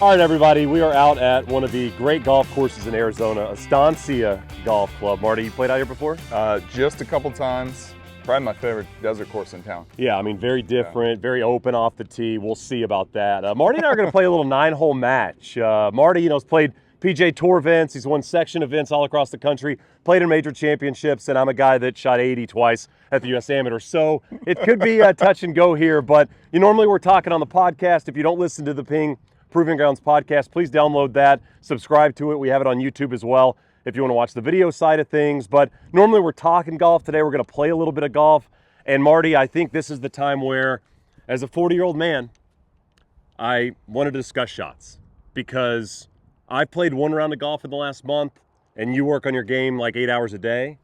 All right, everybody, we are out at one of the great golf courses in Arizona, Estancia Golf Club. Marty, you played out here before? Just a couple times. Probably my favorite desert course in town. Yeah, I mean, very different, very open off the tee. We'll see about that. Marty and I are going to play a little 9-hole match. Marty, has played PGA Tour events. He's won section events all across the country, played in major championships, and I'm a guy that shot 80 twice at the U.S. Amateur. So it could be a touch and go here, but normally we're talking on the podcast. If you don't listen to the Ping Proving Grounds podcast, please download that, subscribe to it. We have it on YouTube as well if you want to watch the video side of things. But normally we're talking golf. Today we're going to play a little bit of golf. And Marty, I think this is the time where, as a 40-year-old man, I want to discuss shots, because I played one round of golf in the last month and you work on your game like 8 hours a day.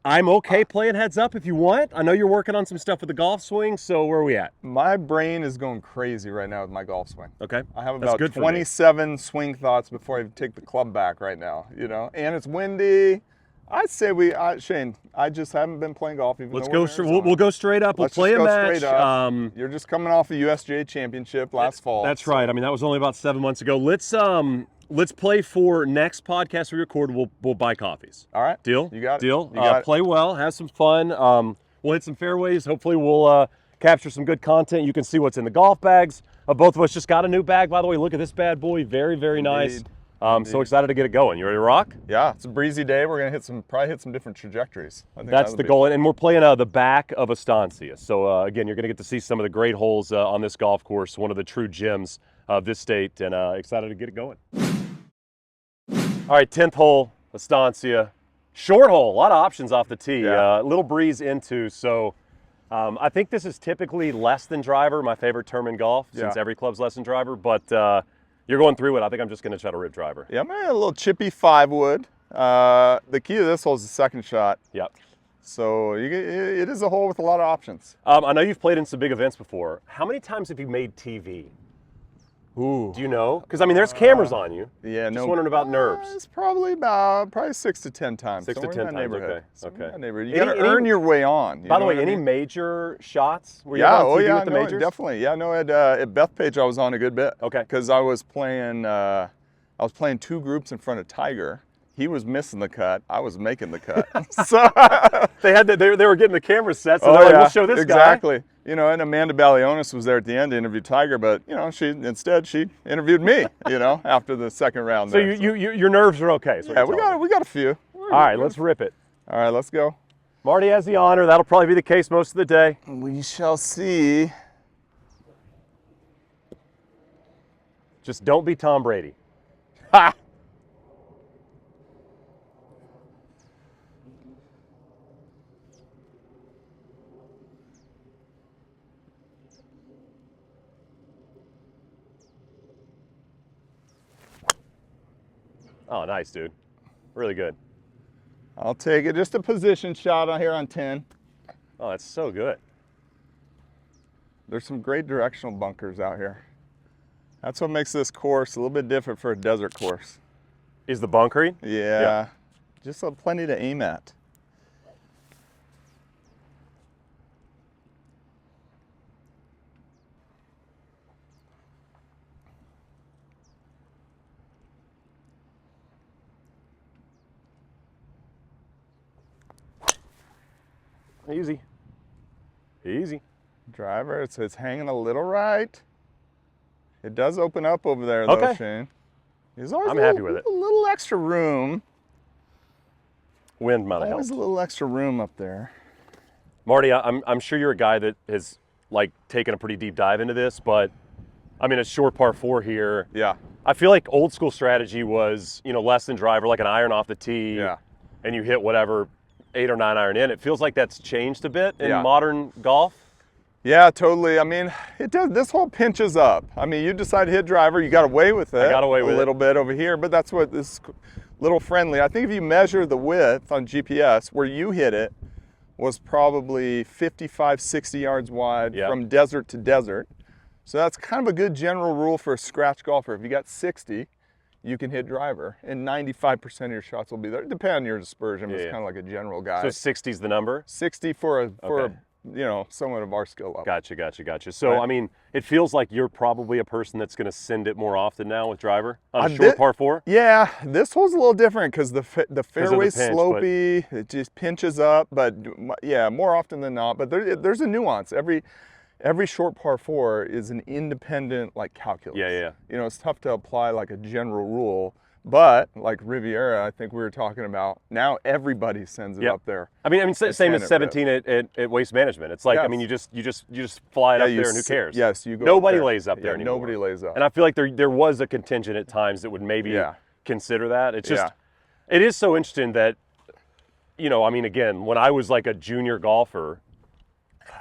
I'm okay playing heads up if you want. I know you're working on some stuff with the golf swing, so where are we at? My brain is going crazy right now with my golf swing. Okay. I have about 27 swing thoughts before I take the club back right now, and it's windy. I'd say Shane, I just haven't been playing golf even Let's go. We'll go straight up. We'll play a match. You're just coming off a USGA championship last fall. That's right. I mean, that was only about 7 months ago. Let's play for next podcast we record. We'll buy coffees. All right. Deal? You got it. Deal. You got it. Play well. Have some fun. We'll hit some fairways. Hopefully we'll capture some good content. You can see what's in the golf bags. Both of us just got a new bag, by the way. Look at this bad boy. Very, very nice. So excited to get it going. You ready to rock? Yeah, it's a breezy day. We're gonna probably hit some different trajectories. I think that's the goal, and we're playing the back of Estancia. So again, you're gonna get to see some of the great holes on this golf course, one of the true gems of this state, and excited to get it going. All right, 10th hole, Estancia. Short hole, a lot of options off the tee. Little breeze into, so I think this is typically less than driver, my favorite term in golf, since every club's less than driver, but you're going through it. I think I'm just going to try to rip driver. Yeah, I'm going to a little chippy 5-wood. The key to this hole is the second shot. Yep. So it is a hole with a lot of options. I know you've played in some big events before. How many times have you made TV? Ooh. Do you know? Because, I mean, there's cameras on you. Yeah, Just wondering about nerves. It's probably 6 to 10 times. 6 to 10 times, okay. You got to earn your way on. By the way, any major shots? Were you on TV yeah, with the majors? Definitely. Yeah, no, at Bethpage I was on a good bit. Okay. Because I was playing 2 groups in front of Tiger. He was missing the cut. I was making the cut. So they were getting the camera set, so they're like, we'll show this guy. Exactly. And Amanda Balionis was there at the end to interview Tiger, but she interviewed me, after the second round. So your nerves are okay. Yeah, we got a few. All right, let's rip it. All right, let's go. Marty has the honor. That'll probably be the case most of the day. We shall see. Just don't be Tom Brady. Ha! Oh, nice, dude. Really good. I'll take it. Just a position shot on here on 10. Oh, that's so good. There's some great directional bunkers out here. That's what makes this course a little bit different for a desert course. Is the bunkering? Yeah. Just plenty to aim at. Easy. Easy. Driver, it's hanging a little right. It does open up over there, though, Shane. There's always happy with it. A little extra room. Wind might have helped. Always a little extra room up there. Marty, I'm sure you're a guy that has taken a pretty deep dive into this, but I mean, a short par 4 here. Yeah. I feel like old school strategy was, less than driver, like an iron off the tee. Yeah. And you hit whatever 8 or 9 iron in. It feels like that's changed a bit in modern golf. Yeah, totally. I mean, it does. This hole pinches up. I mean, you decide to hit driver, you got away with it. I got away with a little bit over here, but that's what this little friendly. I think if you measure the width on GPS, where you hit it was probably 55, 60 yards wide from desert to desert. So that's kind of a good general rule for a scratch golfer. If you got 60, you can hit driver, and 95% of your shots will be there. Depending on your dispersion, but it's kind of like a general guide. So 60 is the number? 60 for a somewhat of our skill level. Gotcha. So, Right. I mean, it feels like you're probably a person that's going to send it more often now with driver on a short par 4? Yeah, this hole's a little different because the fairway's pinch, slopey. It just pinches up, but yeah, more often than not. But there's a nuance. Every short par 4 is an independent like calculus. Yeah. It's tough to apply like a general rule. But like Riviera, I think we were talking about, now everybody sends it up there. I mean, same as 17 at Waste Management. It's like, I mean, you just fly it up there, and who cares? Yes, you go. Nobody lays up there anymore. Nobody lays up. And I feel like there was a contingent at times that would maybe consider that. It's just, it is so interesting that, I mean, again, when I was like a junior golfer,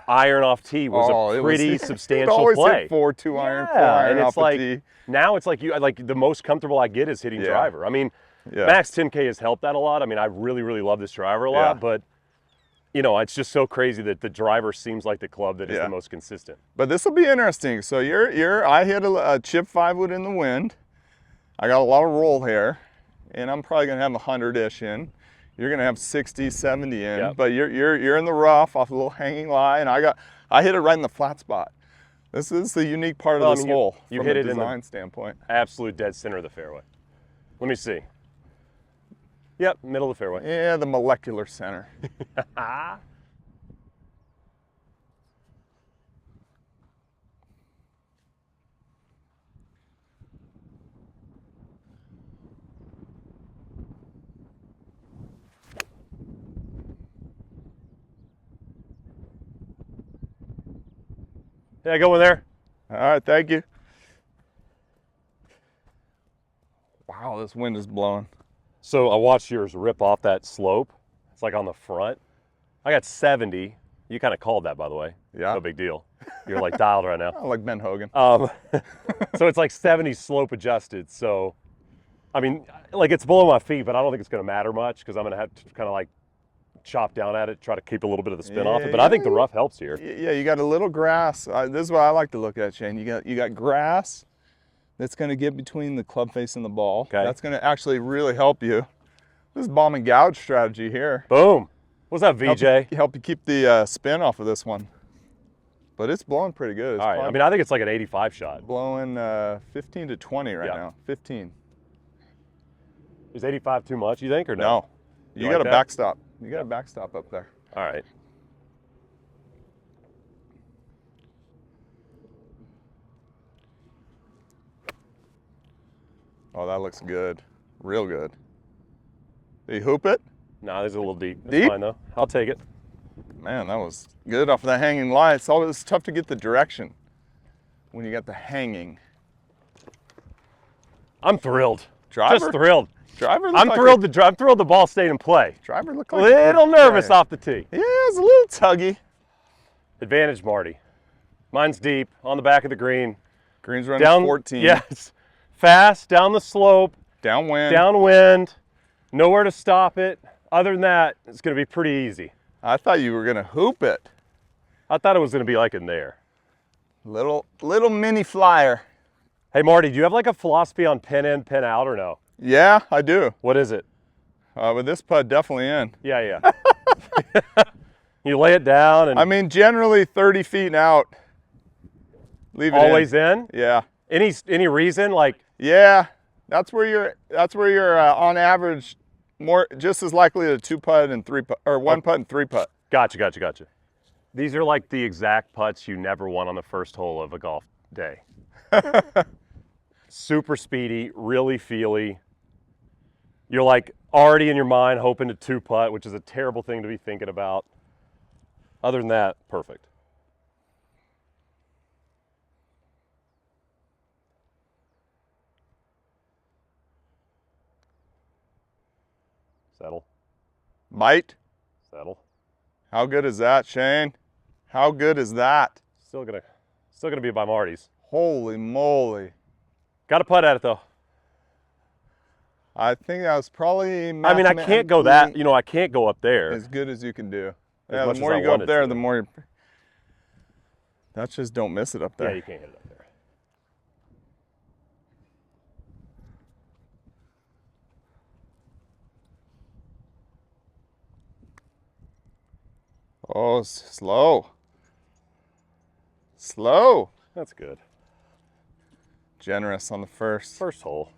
iron off tee was a pretty substantial always play. Hit 4 2-iron, 4-iron and off it's like the tee. now it's like the most comfortable I get is hitting driver. I mean, Max 10K has helped that a lot. I mean, I really love this driver a lot, but it's just so crazy that the driver seems like the club that is the most consistent. But this will be interesting. So I hit a chip 5-wood in the wind. I got a lot of roll here, and I'm probably gonna have 100-ish in. You're gonna have 60, 70 in, but you're in the rough off a little hanging lie, and I hit it right in the flat spot. This is the unique part of this hole you from hit a it design in the standpoint. Absolute dead center of the fairway. Let me see. Yep, middle of the fairway. Yeah, the molecular center. Yeah, go in there. All right, thank you. Wow, this wind is blowing. So I watched yours rip off that slope. It's like on the front. I got 70. You kind of called that, by the way. Yeah. No big deal. You're like dialed right now. I like Ben Hogan. So it's like 70 slope adjusted. So, I mean, like it's below my feet, but I don't think it's going to matter much because I'm going to have to kind of like chop down at it, try to keep a little bit of the spin off it. But I think the rough helps here. Yeah, you got a little grass. This is what I like to look at, Shane. You got grass that's going to get between the club face and the ball. Okay. That's going to actually really help you. This is bomb and gouge strategy here. Boom. What's that, VJ? Help you keep the spin off of this one. But it's blowing pretty good. It's all right. I mean, I think it's like an 85 shot. Blowing 15 to 20 right now. 15. Is 85 too much, you think, or no? No. You got a backstop. You got a backstop up there. All right. Oh, that looks good. Real good. Did you hoop it? No, this is a little deep. It's Deep? fine, though. I'll take it. Man, that was good off of that hanging lie. It's always tough to get the direction when you got the hanging. I'm thrilled. Driver? Just thrilled. Driver I'm thrilled the ball stayed in play. Driver looked A like little nervous off the tee. Yeah, it's a little tuggy. Advantage, Marty. Mine's deep, on the back of the green. Green's running Down 14. Yes. Fast, down the slope. Downwind. Downwind. Nowhere to stop it. Other than that, it's going to be pretty easy. I thought you were going to hoop it. I thought it was going to be like in there. Little mini flyer. Hey, Marty, do you have like a philosophy on pin in, pin out, or no? Yeah, I do. What is it? With this putt, definitely in. Yeah. You lay it down and... I mean, generally 30 feet out. Leave it always in? Yeah. Any reason? Like... Yeah, that's where you're on average just as likely to 2-putt and 3-putt, or 1-putt and 3-putt. Gotcha. These are like the exact putts you never want on the first hole of a golf day. Super speedy, really feely. You're like already in your mind hoping to 2-putt, which is a terrible thing to be thinking about. Other than that, perfect. Settle. Bite. Settle. How good is that, Shane? How good is that? Still gonna be by Marty's. Holy moly. Got to putt at it though. I think that was probably... I mean, I can't go that, I can't go up there. As good as you can do. As Yeah, much the more as I you go up wanted there, to. the more you... That's just don't miss it up there. Yeah, you can't hit it up there. Oh, slow. Slow. That's good. Generous on the first. First hole.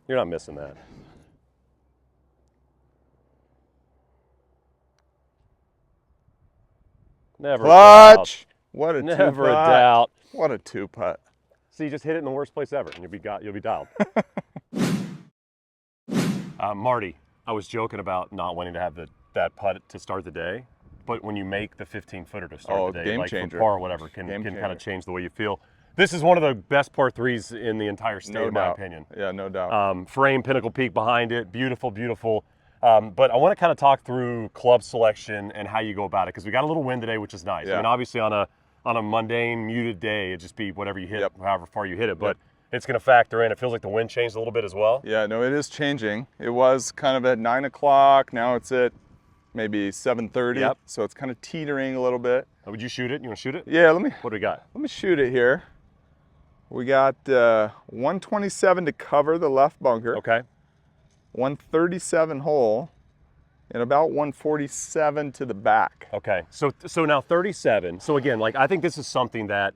You're not missing that. Never Clutch. What a Never a two-putt. doubt. What a two-putt. So you just hit it in the worst place ever, and you'll be dialed. Marty, I was joking about not wanting to have that putt to start the day, but when you make the 15-footer to start the day, game like changer. for par or whatever, can kind of change the way you feel. This is one of the best par threes in the entire state, in my opinion. Yeah, no doubt. Frame, Pinnacle Peak behind it, beautiful, beautiful. But I want to kind of talk through club selection and how you go about it, because we got a little wind today, which is nice. Yeah. I mean, obviously on a mundane, muted day, it'd just be whatever you hit, however far you hit it. But it's going to factor in. It feels like the wind changed a little bit as well. Yeah, no, it is changing. It was kind of at 9 o'clock. Now it's at maybe 7:30. Yep. So it's kind of teetering a little bit. Would you shoot it? You want to shoot it? Yeah, What do we got? let me shoot it here. We got 127 to cover the left bunker. Okay. 137 hole, and about 147 to the back. Okay. So now 37. So again, like I think this is something that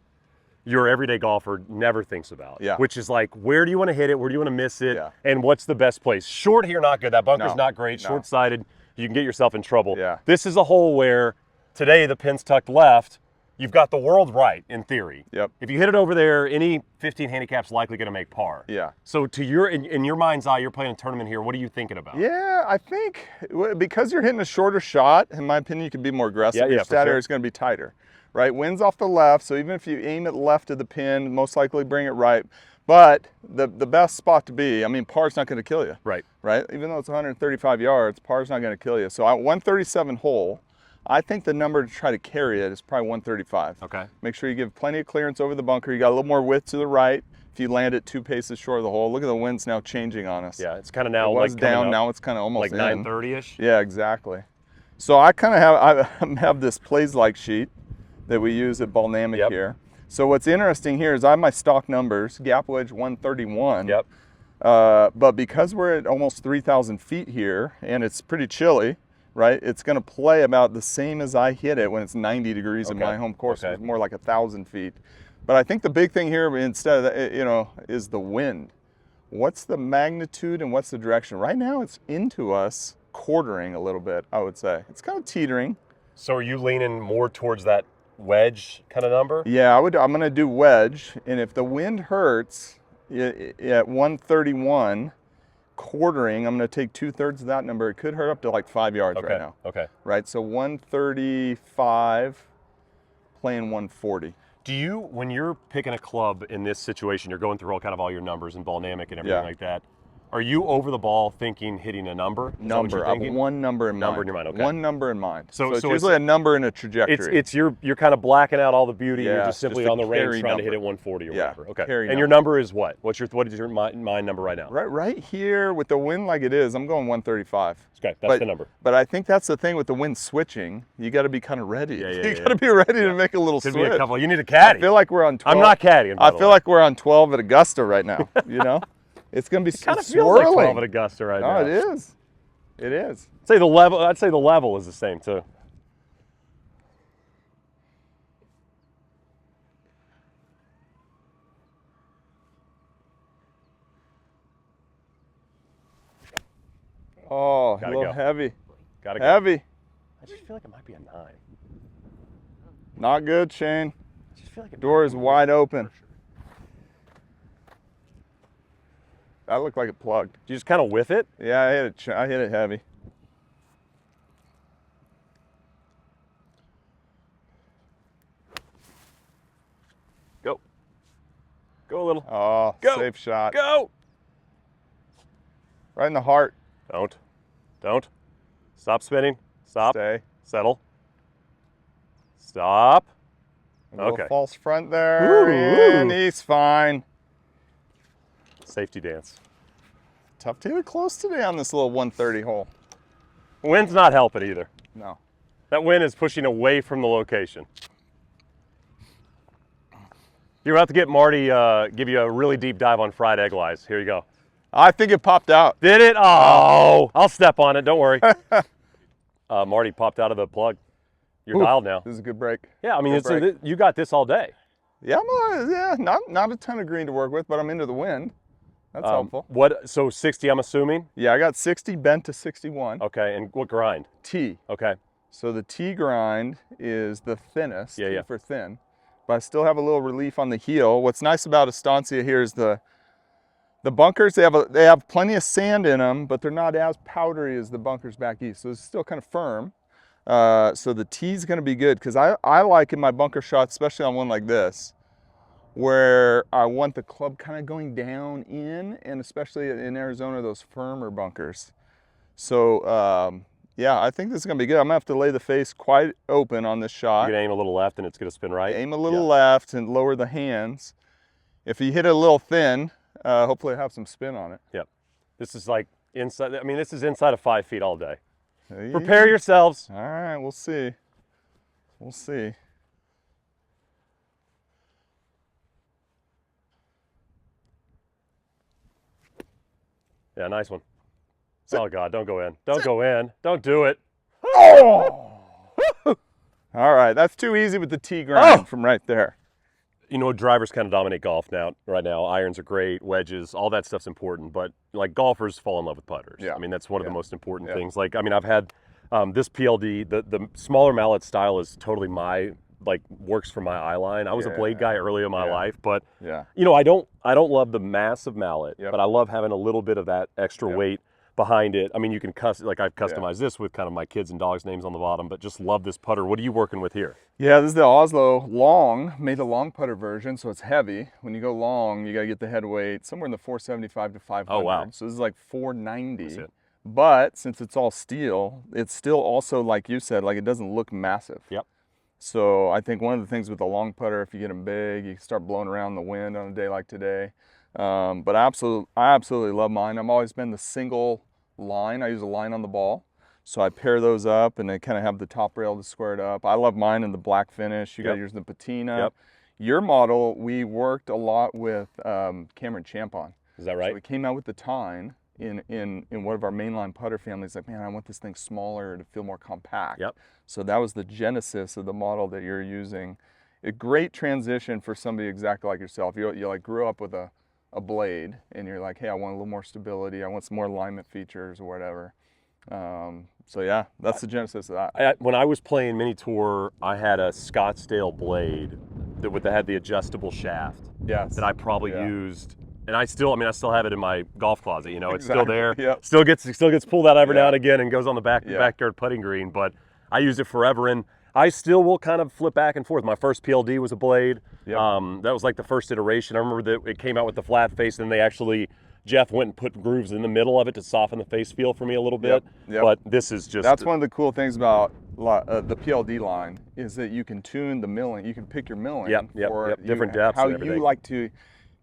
your everyday golfer never thinks about. Yeah. Which is like, where do you want to hit it? Where do you want to miss it? Yeah. And what's the best place? Short here, not good. That bunker's No, not great. no. Short-sighted. You can get yourself in trouble. Yeah. This is a hole where today the pin's tucked left. You've got the world right in theory. Yep. If you hit it over there, any 15 handicap's likely going to make par. Yeah. So to in your mind's eye, you're playing a tournament here. What are you thinking about? Yeah, I think because you're hitting a shorter shot, in my opinion, you can be more aggressive. Yeah, Your for stat sure. area is going to be tighter, right? Wind's off the left, so even if you aim it left of the pin, most likely bring it right. But the best spot to be, I mean, par's not going to kill you. Right. Right? Even though it's 135 yards, par's not going to kill you. So at 137 hole, I think the number to try to carry it is probably 135. Okay. Make sure you give plenty of clearance over the bunker. You got a little more width to the right. If you land it 2 paces short of the hole, look at the winds now changing on us. Yeah, it's kind of now It was like down, up, now it's kind of almost like in. 9:30ish. Yeah, exactly. So I kind of have this plays-like sheet that we use at Balnamic here. So what's interesting here is I have my stock numbers, gap wedge 131. Yep. But because we're at almost 3,000 feet here and it's pretty chilly, right? It's going to play about the same as I hit it when it's 90 degrees in my home course. It's more like 1,000 feet. But I think the big thing here, instead of that, is the wind. What's the magnitude and what's the direction? Right now, it's into us, quartering a little bit, I would say. It's kind of teetering. So are you leaning more towards that wedge kind of number? Yeah, I'm going to do wedge. And if the wind hurts at 131, quartering, I'm going to take 2/3 of that number. It could hurt up to like 5 yards right now. Okay. Right, so 135, playing 140. Do you, when you're picking a club in this situation, you're going through all your numbers and Balnamic and everything like that, are you over the ball thinking hitting a number? Number. I have one number in mind. Number in your mind, okay. One number in mind. So it's usually a number and a trajectory. It's you're kind of blacking out all the beauty. Yeah, You're just simply just a on the range carry trying to hit number. it 140 or Yeah, whatever. Okay. carry And your number is what? What is your mind number right now? Right here with the wind like it is, I'm going 135. Okay, that's the number. But I think that's the thing with the wind switching. You got to be kind of ready. Yeah, You got to be ready to make a little Could switch. be a couple. You need a caddy. I feel like we're on 12. I'm not caddying. I feel like we're on 12 at Augusta right now. You know, it's going to be kind of swirling. feels like 12 at Augusta right now. No, it is. It is. I'd say the level is the same too. Oh, Gotta a little go. heavy. Gotta go. Heavy. I just feel like it might be a 9. Not good, Shane. I just feel like it Door is wide open. That looked like it plugged. Do you just kind of whiff it? Yeah, I hit it heavy. Go. Go a little. Oh, Go. safe shot. Go. Right in the heart. Don't. Stop spinning. Stop. Stay. Settle. Stop. A little Okay. false front there. Ooh. And he's fine. Safety dance. Tough to hit close today on this little 130 hole. Wind's not helping either. No. That wind is pushing away from the location. You're about to get Marty give you a really deep dive on fried egg lies. Here you go. I think it popped out. Did it? Oh, I'll step on it. Don't worry. Marty popped out of the plug. You're dialed now. This is a good break. Yeah, I mean, you got this all day. Yeah, not a ton of green to work with, but I'm into the wind. That's helpful. So 60, I'm assuming? Yeah, I got 60 bent to 61. Okay, and what grind? T. Okay. So the T grind is the thinnest, yeah. for thin. But I still have a little relief on the heel. What's nice about Estancia here is the bunkers, they have plenty of sand in them, but they're not as powdery as the bunkers back east. So it's still kind of firm. So the T's gonna be good, because I like in my bunker shots, especially on one like this, where I want the club kind of going down in, and especially in Arizona, those firmer bunkers. So yeah, I think this is gonna be good. I'm gonna have to lay the face quite open on this shot. You're gonna aim a little left and it's gonna spin right? Aim a little left and lower the hands. If you hit it a little thin, hopefully I have some spin on it. Yep. This is like inside, I mean, this is inside of 5 feet all day. Prepare yourselves. All right, we'll see. We'll see. Yeah, nice one. Oh God, don't go in. Don't go in. Don't do it. Oh! All right, that's too easy with the T grind from right there. You know, drivers kind of dominate golf right now. Irons are great, wedges, all that stuff's important, but like golfers fall in love with putters. Yeah. I mean, that's one of the most important things. Like, I mean, I've had this PLD, the smaller mallet style is totally works for my eye line. I was a blade guy early in my life, but you know, I don't love the massive mallet, but I love having a little bit of that extra weight behind it. I mean, you can I've customized this with kind of my kids and dogs' names on the bottom, but just love this putter. What are you working with here? Yeah, this is the Oslo long, made the long putter version, so it's heavy. When you go long, you gotta get the head weight somewhere in the 475 to 500. Oh, wow. So this is like 490. But since it's all steel, it's still also, like you said, like it doesn't look massive. Yep. So I think one of the things with the long putter, if you get them big, you can start blowing around the wind on a day like today. But I absolutely love mine. I've always been the single line. I use a line on the ball. So I pair those up and they kind of have the top rail to square it up. I love mine in the black finish. You got yours in the patina. Yep. Your model, we worked a lot with Cameron Champon. Is that right? So we came out with the Tine in one of our mainline putter families. Like, man, I want this thing smaller to feel more compact. Yep. So that was the genesis of the model that you're using. A great transition for somebody exactly like yourself. You like grew up with a blade and you're like, hey, I want a little more stability. I want some more alignment features or whatever. So yeah, that's the genesis of that. When I was playing mini tour, I had a Scottsdale blade that had the adjustable shaft. Yes. That I probably used, and I still have it in my golf closet. You know, it's still there. Yep. Still gets pulled out every now and again and goes on the backyard putting green. But I used it forever, and I still will kind of flip back and forth. My first PLD was a blade. Yep. That was like the first iteration. I remember that it came out with the flat face, and Jeff went and put grooves in the middle of it to soften the face feel for me a little bit. Yep. But this is just... That's one of the cool things about the PLD line is that you can tune the milling. You can pick your milling for different depths how and everything. you like to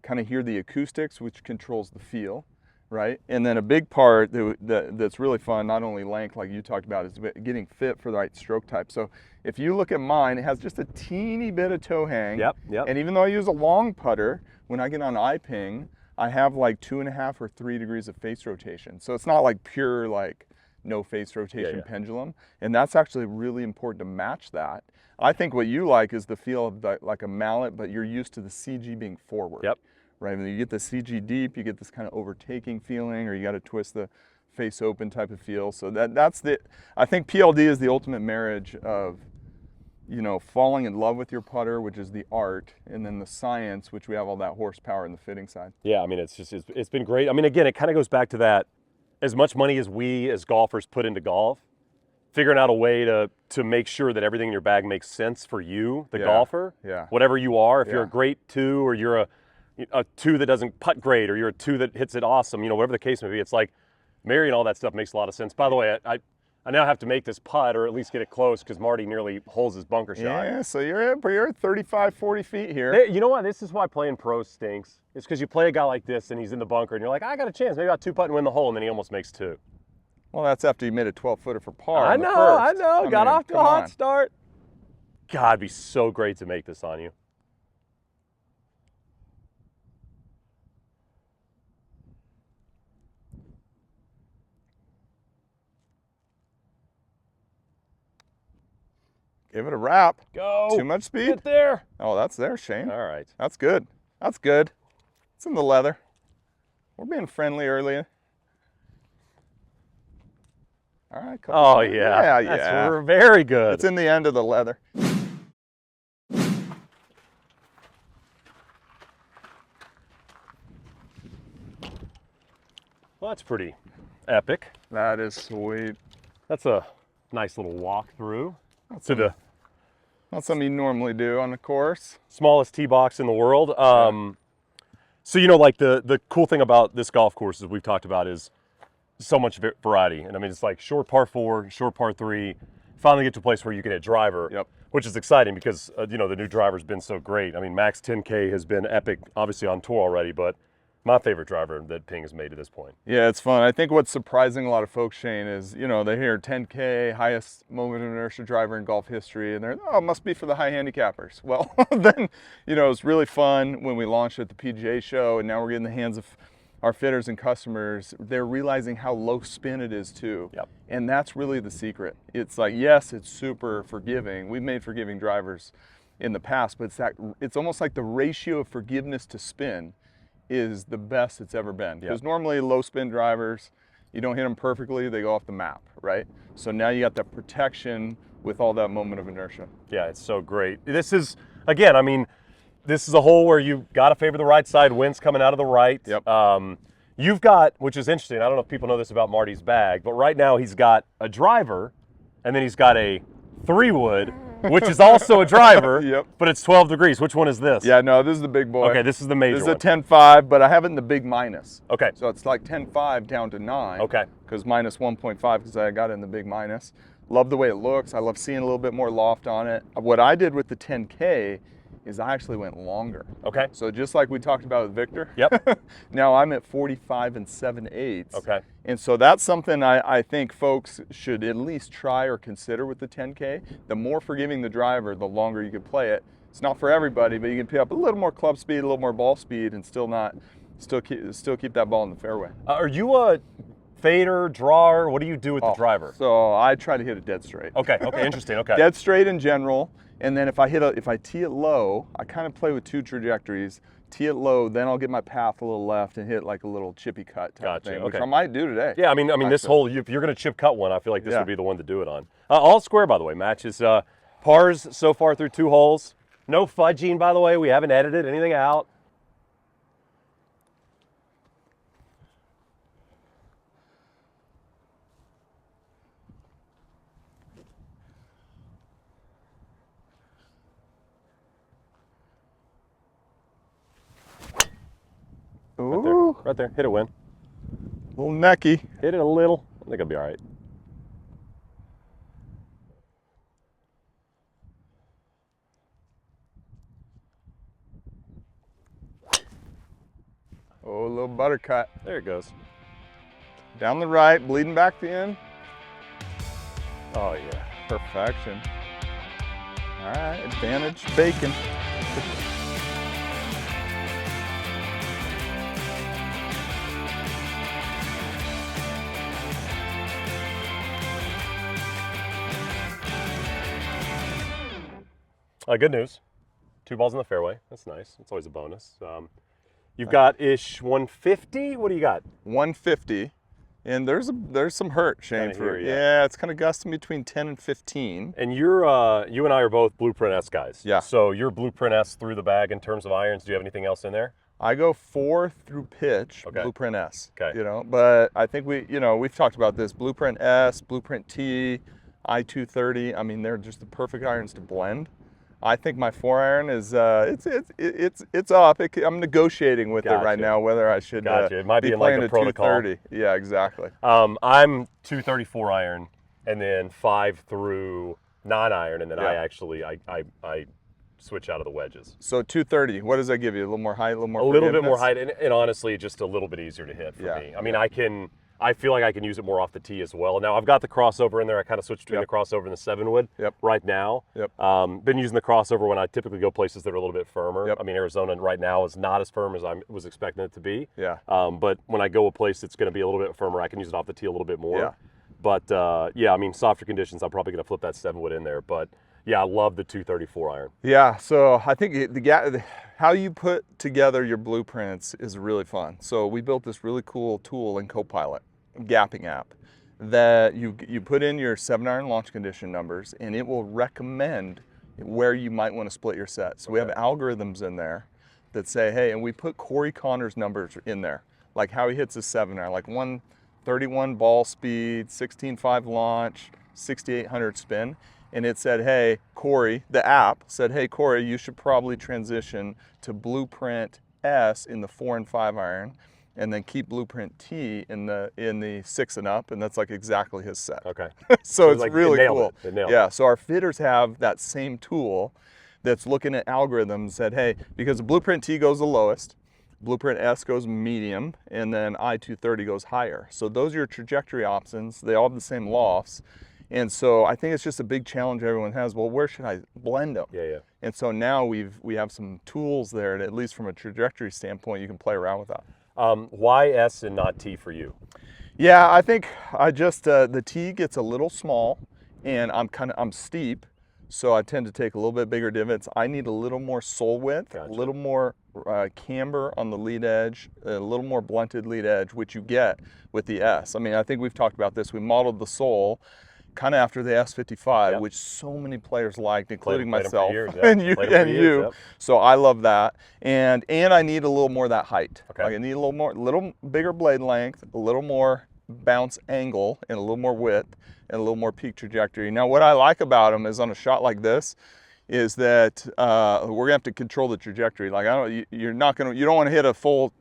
kind of hear the acoustics, which controls the feel, right? And then a big part that's really fun, not only length like you talked about, is getting fit for the right stroke type. So if you look at mine, it has just a teeny bit of toe hang. Yep. And even though I use a long putter, when I get on iPing, I have like 2.5 or 3 degrees of face rotation. So it's not like pure like no face rotation pendulum. And that's actually really important to match that. I think what you like is the feel of like a mallet, but you're used to the CG being forward. Yep. Right, when you get the CG deep, you get this kind of overtaking feeling, or you got to twist the face open type of feel. So I think PLD is the ultimate marriage of, you know, falling in love with your putter, which is the art, and then the science, which we have all that horsepower in the fitting side. Yeah, I mean, it's been great. I mean, again, it kind of goes back to that, as much money as we as golfers put into golf, figuring out a way to make sure that everything in your bag makes sense for you, the golfer, whatever you are. If you're a great 2 or you're a 2 that doesn't putt great, or you're a 2 that hits it awesome, you know, whatever the case may be, it's like marrying all that stuff makes a lot of sense. By the way, I now have to make this putt, or at least get it close, because Marty nearly holds his bunker shot. Yeah, so you're at 35, 40 feet here. You know what? This is why playing pros stinks. It's because you play a guy like this, and he's in the bunker, and you're like, I got a chance. Maybe I'll 2-putt and win the hole, and then he almost makes 2. Well, that's after you made a 12-footer for par. I know. Got off to a hot start. God, it'd be so great to make this on you. Give it a wrap. Go. Too much speed? Get there. Oh, that's there, Shane. All right. That's good. That's good. It's in the leather. We're being friendly earlier. All right. Oh, yeah. That's very good. It's in the end of the leather. Well, that's pretty epic. That is sweet. That's a nice little walkthrough to the Not something you normally do on the course. smallest tee box in the world. So, you know, like the cool thing about this golf course, as we've talked about, is so much variety. And I mean, it's like short par 4, short par 3. Finally get to a place where you can hit driver, Yep. which is exciting because, you know, the new driver's been so great. I mean, Max 10K has been epic, obviously on tour already, but my favorite driver that Ping has made to this point. Yeah, it's fun. I think what's surprising a lot of folks, Shane, is, you know, they hear 10K, highest moment of inertia driver in golf history, and they're, oh, it must be for the high handicappers. Well, then, you know, it's really fun when we launched at the PGA show, and now we're getting the hands of our fitters and customers. They're realizing how low spin it is too. Yep. And that's really the secret. It's like, yes, it's super forgiving. We've made forgiving drivers in the past, but it's almost like the ratio of forgiveness to spin is the best it's ever been. Because normally low spin drivers, you don't hit them perfectly, they go off the map, right? So now you got that protection with all that moment of inertia. Yeah, it's so great. This is, again, I mean, this is a hole where you got to favor the right side, wind's coming out of the right. Yep. You've got, which is interesting, I don't know if people know this about Marty's bag, but right now he's got a driver, and then he's got a 3-wood, which is also a driver, Yep. but it's 12 degrees. Which one is this? Yeah, no, this is the big boy. Okay, this is the major This is one. a 10.5, but I have it in the big minus. Okay. So it's like 10.5 down to 9. Okay. Because minus 1.5 because I got it in the big minus. Love the way it looks. I love seeing a little bit more loft on it. What I did with the 10K is I actually went longer. Okay. So just like we talked about with Victor. Yep. Now I'm at 45 7/8. Okay. And so that's something I think folks should at least try or consider with the 10K. The more forgiving the driver, the longer you can play it. It's not for everybody, but you can pick up a little more club speed, a little more ball speed, and still keep that ball in the fairway. Are you a fader, drawer? What do you do with the driver? So I try to hit it dead straight. Okay, interesting, okay. Dead straight in general, and then if I tee it low, I kind of play with 2 trajectories. Tee it low, then I'll get my path a little left and hit like a little chippy cut type of thing, which I might do today. Yeah, I mean, this hole, if you're going to chip cut one, I feel like this would be the one to do it on. All square, by the way, matches pars so far through 2 holes. No fudging, by the way. We haven't edited anything out. Ooh. Right there. Hit it, Win. A little necky. Hit it a little. I think it'll be all right. Oh, a little buttercut. There it goes. Down the right, bleeding back the in. Oh, yeah. Perfection. All right, advantage bacon. Good news. 2 balls in the fairway. That's nice. It's always a bonus. You've got ish 150. What do you got? 150, and there's some hurt, Shane. Yeah, it's kind of gusting between 10 and 15. And you and I are both Blueprint S guys. Yeah. So you're Blueprint S through the bag in terms of irons. Do you have anything else in there? I go 4 through pitch, okay. Blueprint S. Okay. You know, but I think we've talked about this. Blueprint S, Blueprint T, I-230. I mean, they're just the perfect irons to blend. I think my 4-iron is it's up. I'm negotiating with it right now whether I should it might be in playing like a a protocol. 230. Yeah, exactly. I'm 234 iron, and then 5 through 9 iron, and then I switch out of the wedges. So 230. What does that give you? A little more height, a little more. A little bit more height, and honestly, just a little bit easier to hit for me. I mean, I feel like I can use it more off the tee as well. Now, I've got the crossover in there. I kind of switched between the crossover and the 7-wood right now. Been using the crossover when I typically go places that are a little bit firmer. I mean, Arizona right now is not as firm as I was expecting it to be. But when I go a place that's going to be a little bit firmer, I can use it off the tee a little bit more. But, I mean, softer conditions, I'm probably going to flip that 7-wood in there. But, Yeah, I love the 234 iron. Yeah, so I think how you put together your blueprints is really fun. So we built this really cool tool in Copilot, gapping app, that you put in your 7-iron launch condition numbers, and it will recommend where you might want to split your set. So we have algorithms in there that say, hey, and we put Corey Connor's numbers in there, like how he hits his 7-iron, like 131 ball speed, 16.5 launch, 6,800 spin. And it said, hey, Corey, the app said, hey, Corey, you should probably transition to Blueprint S in the 4 and 5 iron, and then keep Blueprint T in the 6 and up, and that's like exactly his set. Okay. So it's like, really cool. Yeah, so our fitters have that same tool that's looking at algorithms, said, hey, because the Blueprint T goes the lowest, Blueprint S goes medium, and then I-230 goes higher. So those are your trajectory options. They all have the same lofts. And so I think it's just a big challenge everyone has. Well, where should I blend them? Yeah. And so now we have some tools there, that at least from a trajectory standpoint, you can play around with that. Why S and not T for you? Yeah, I think I just the T gets a little small, and I'm steep, so I tend to take a little bit bigger divots. I need a little more sole width, Gotcha. a little more camber on the lead edge, a little more blunted lead edge, which you get with the S. I mean, I think we've talked about this. We modeled the sole kind of after the S55, which so many players liked, including myself and you. Yep. So I love that, and I need a little more of that height. Okay. Like I need a little bigger blade length, a little more bounce angle, and a little more width, and a little more peak trajectory. Now, what I like about them is on a shot like this, is that we're gonna have to control the trajectory. Like you don't want to hit a full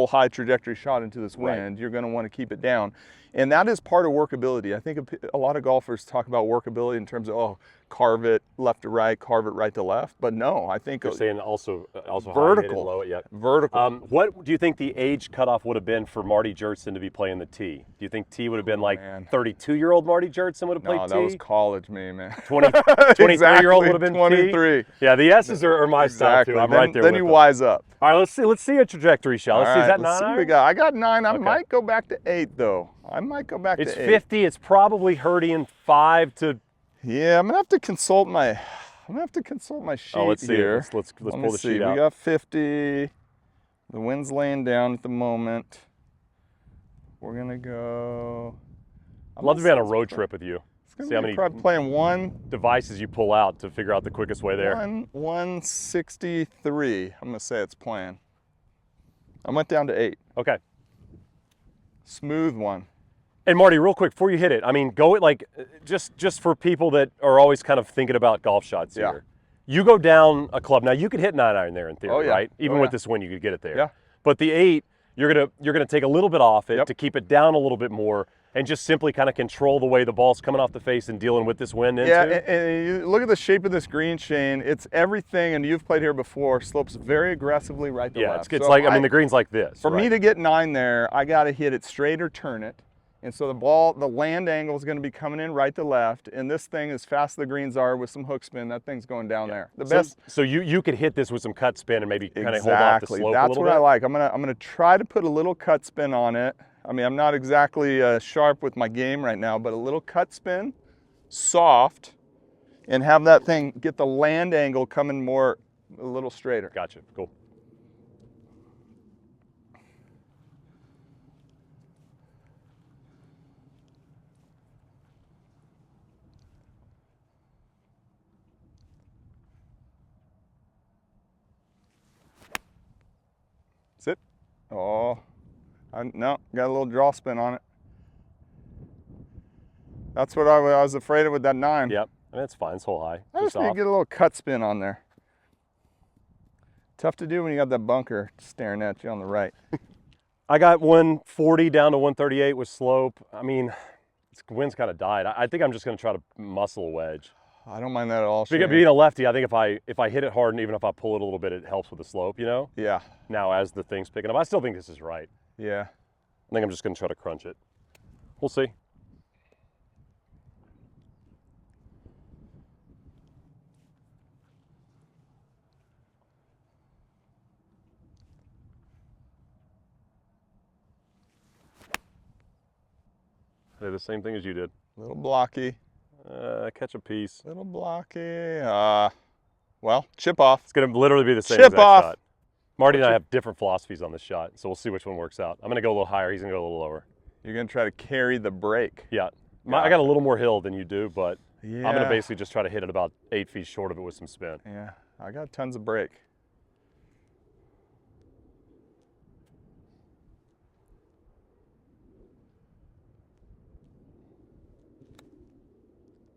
high trajectory shot into this wind. Right. You're going to want to keep it down. And that is part of workability. I think a lot of golfers talk about workability in terms of, oh, carve it left to right, carve it right to left. But no, I think you're saying also vertical. High, low, vertical. What do you think the age cutoff would have been for Marty Jertson to be playing the tee? Do you think T would have been 32-year-old Marty Jertson would have played T? No, that was college me, man. 23-year-old would have been 23. T? Yeah, the S's are my style too. I'm right there. Then you wise up. All right, let's see a trajectory shot. Let's see. Is that 9? I got 9. I might go back to 8 though. I might go back to 8. It's 50. It's probably hurting 5 to. Yeah, I'm gonna have to consult my sheet let's see here. Let's pull the sheet out. We got 50. The wind's laying down at the moment. We're gonna go. I'd love to be on a road trip with you. See how many probably playing one devices you pull out to figure out the quickest way there. 163. I'm gonna say it's playing. I went down to 8. Okay. Smooth one. And Marty, real quick before you hit it, I mean, go like just for people that are always kind of thinking about golf shots here. You go down a club. Now you could hit 9-iron there in theory, right? Even with this wind, you could get it there. Yeah. But the 8, you're gonna take a little bit off it to keep it down a little bit more, and just simply kind of control the way the ball's coming off the face and dealing with this wind into. Yeah, and you look at the shape of this green, Shane. It's everything, and you've played here before, slopes very aggressively right to left. It's like, I mean, the green's like this. For me to get 9 there, I got to hit it straight or turn it. And so the land angle is going to be coming in right to left, and this thing, as fast as the greens are with some hook spin, that thing's going down there. So you could hit this with some cut spin and maybe kind of hold off the slope a little bit? That's what I like. I'm gonna try to put a little cut spin on it. I mean, I'm not exactly sharp with my game right now, but a little cut spin, soft, and have that thing get the land angle coming a little straighter. Gotcha. Cool. Sit. Oh, no, got a little draw spin on it. That's what I was afraid of with that 9. Yep, I mean, that's fine. It's hole high. I just need to get a little cut spin on there. Tough to do when you got that bunker staring at you on the right. I got 140 down to 138 with slope. I mean, this wind's kind of died. I think I'm just going to try to muscle a wedge. I don't mind that at all. Being a lefty, I think if I hit it hard and even if I pull it a little bit, it helps with the slope, you know? Yeah. Now as the thing's picking up, I still think this is right. Yeah. I think I'm just going to try to crunch it. We'll see. I did the same thing as you did. A little blocky. Catch a piece. Little blocky. Well, chip off. It's going to literally be the same Chip exact off. shot. Marty and I have different philosophies on this shot, so we'll see which one works out. I'm going to go a little higher. He's going to go a little lower. You're going to try to carry the break. Yeah. I got a little more hill than you do, but yeah. I'm going to basically just try to hit it about 8 feet short of it with some spin. Yeah, I got tons of break.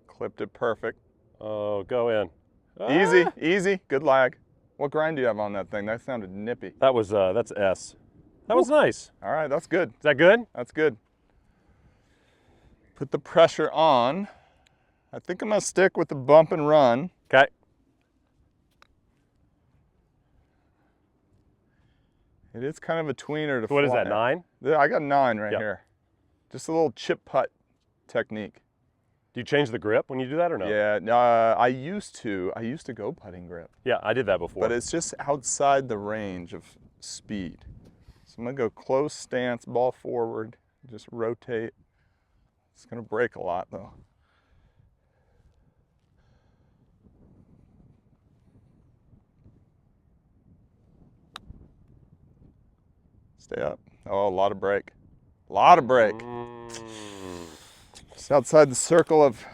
Clipped it perfect. Oh, go in. Easy, easy, good lag. What grind do you have on that thing? That sounded nippy. That was, that's S. That was nice. All right, that's good. Is that good? That's good. Put the pressure on. I think I'm gonna stick with the bump and run. Okay. It is kind of a tweener to So what is fly. that, 9? I got 9 right Yep. here. Just a little chip putt technique. Do you change the grip when you do that or no? Yeah, I used to go putting grip. Yeah, I did that before. But it's just outside the range of speed. So I'm gonna go close stance, ball forward, just rotate. It's gonna break a lot though. Stay up. Oh, a lot of break. A lot of break. Just outside the circle of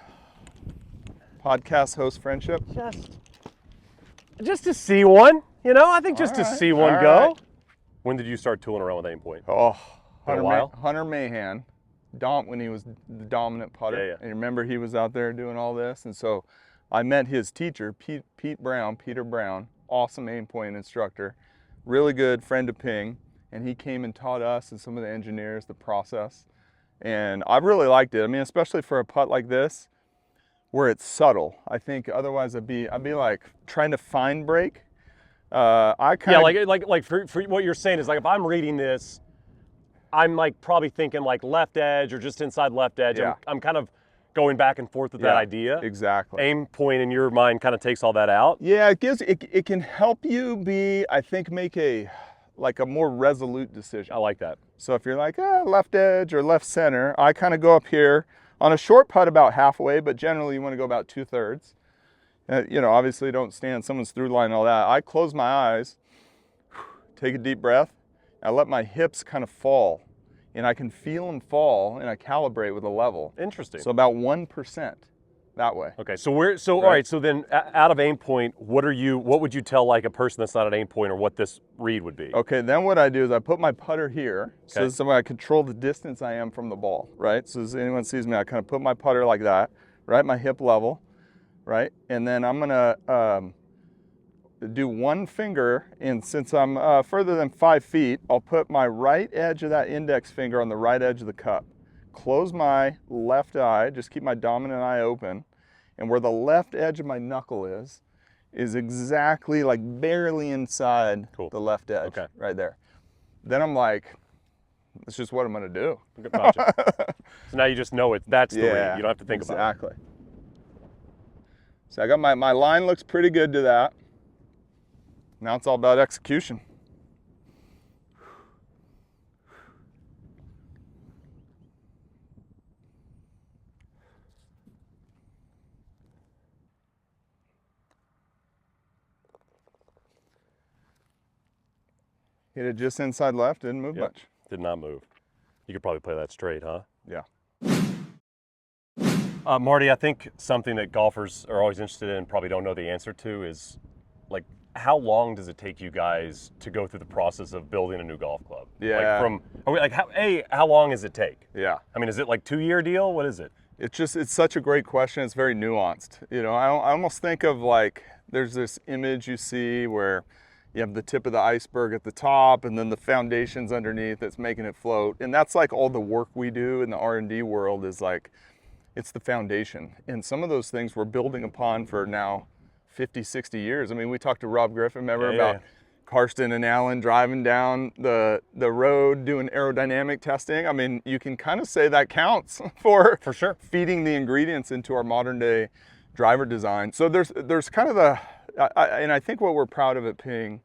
podcast host friendship. Just to see one, you know? I think just to see one all go. right. When did you start tooling around with AimPoint? Oh, Been a while? Hunter Mahan, when he was the dominant putter. Yeah. And you remember he was out there doing all this. And so I met his teacher, Peter Brown, awesome AimPoint instructor, really good friend of Ping. And he came and taught us and some of the engineers the process. And I really liked it. I mean, especially for a putt like this, where it's subtle. I think otherwise I'd be like trying to fine break. I kind of like for what you're saying is like if I'm reading this, I'm like probably thinking like left edge or just inside left edge. Yeah. I'm kind of going back and forth with that idea. Exactly. AimPoint in your mind kind of takes all that out. Yeah, it can help you make a more resolute decision. I like that. So if you're like left edge or left center, I kind of go up here on a short putt about halfway, but generally you want to go about 2/3. Obviously don't stand someone's through line and all that. I close my eyes, take a deep breath, I let my hips kind of fall, and I can feel them fall, and I calibrate with a level. Interesting. So about 1% that way. Okay, so all right, so then out of AimPoint, what would you tell like a person that's not at AimPoint or what this read would be? Okay, then what I do is I put my putter here, so Okay. this is where I control the distance I am from the ball, right? So as anyone sees me, I kind of put my putter like that, right? My hip level, right? And then I'm gonna do one finger, and since I'm further than 5 feet, I'll put my right edge of that index finger on the right edge of the cup. Close my left eye, just keep my dominant eye open, and where the left edge of my knuckle is exactly like barely inside the left edge, right there. Then I'm like, that's just what I'm gonna do. Gotcha. So now you just know that's the read. You don't have to think about it. Exactly. So I got my line looks pretty good to that. Now it's all about execution. Hit it just inside left, didn't move much. Did not move. You could probably play that straight, huh? Yeah. Marty, I think something that golfers are always interested in, probably don't know the answer to, is like, how long does it take you guys to go through the process of building a new golf club? Yeah. How long does it take? Yeah. I mean, is it like 2-year deal? What is it? It's such a great question. It's very nuanced. I almost think of like, there's this image you see where you have the tip of the iceberg at the top and then the foundations underneath that's making it float. And that's like all the work we do in the R&D world is like, it's the foundation. And some of those things we're building upon for now 50, 60 years. I mean, we talked to Rob Griffin, remember, about Karsten and Alan driving down the road doing aerodynamic testing. I mean, you can kind of say that counts for sure feeding the ingredients into our modern day driver design. So there's kind of and I think what we're proud of at Ping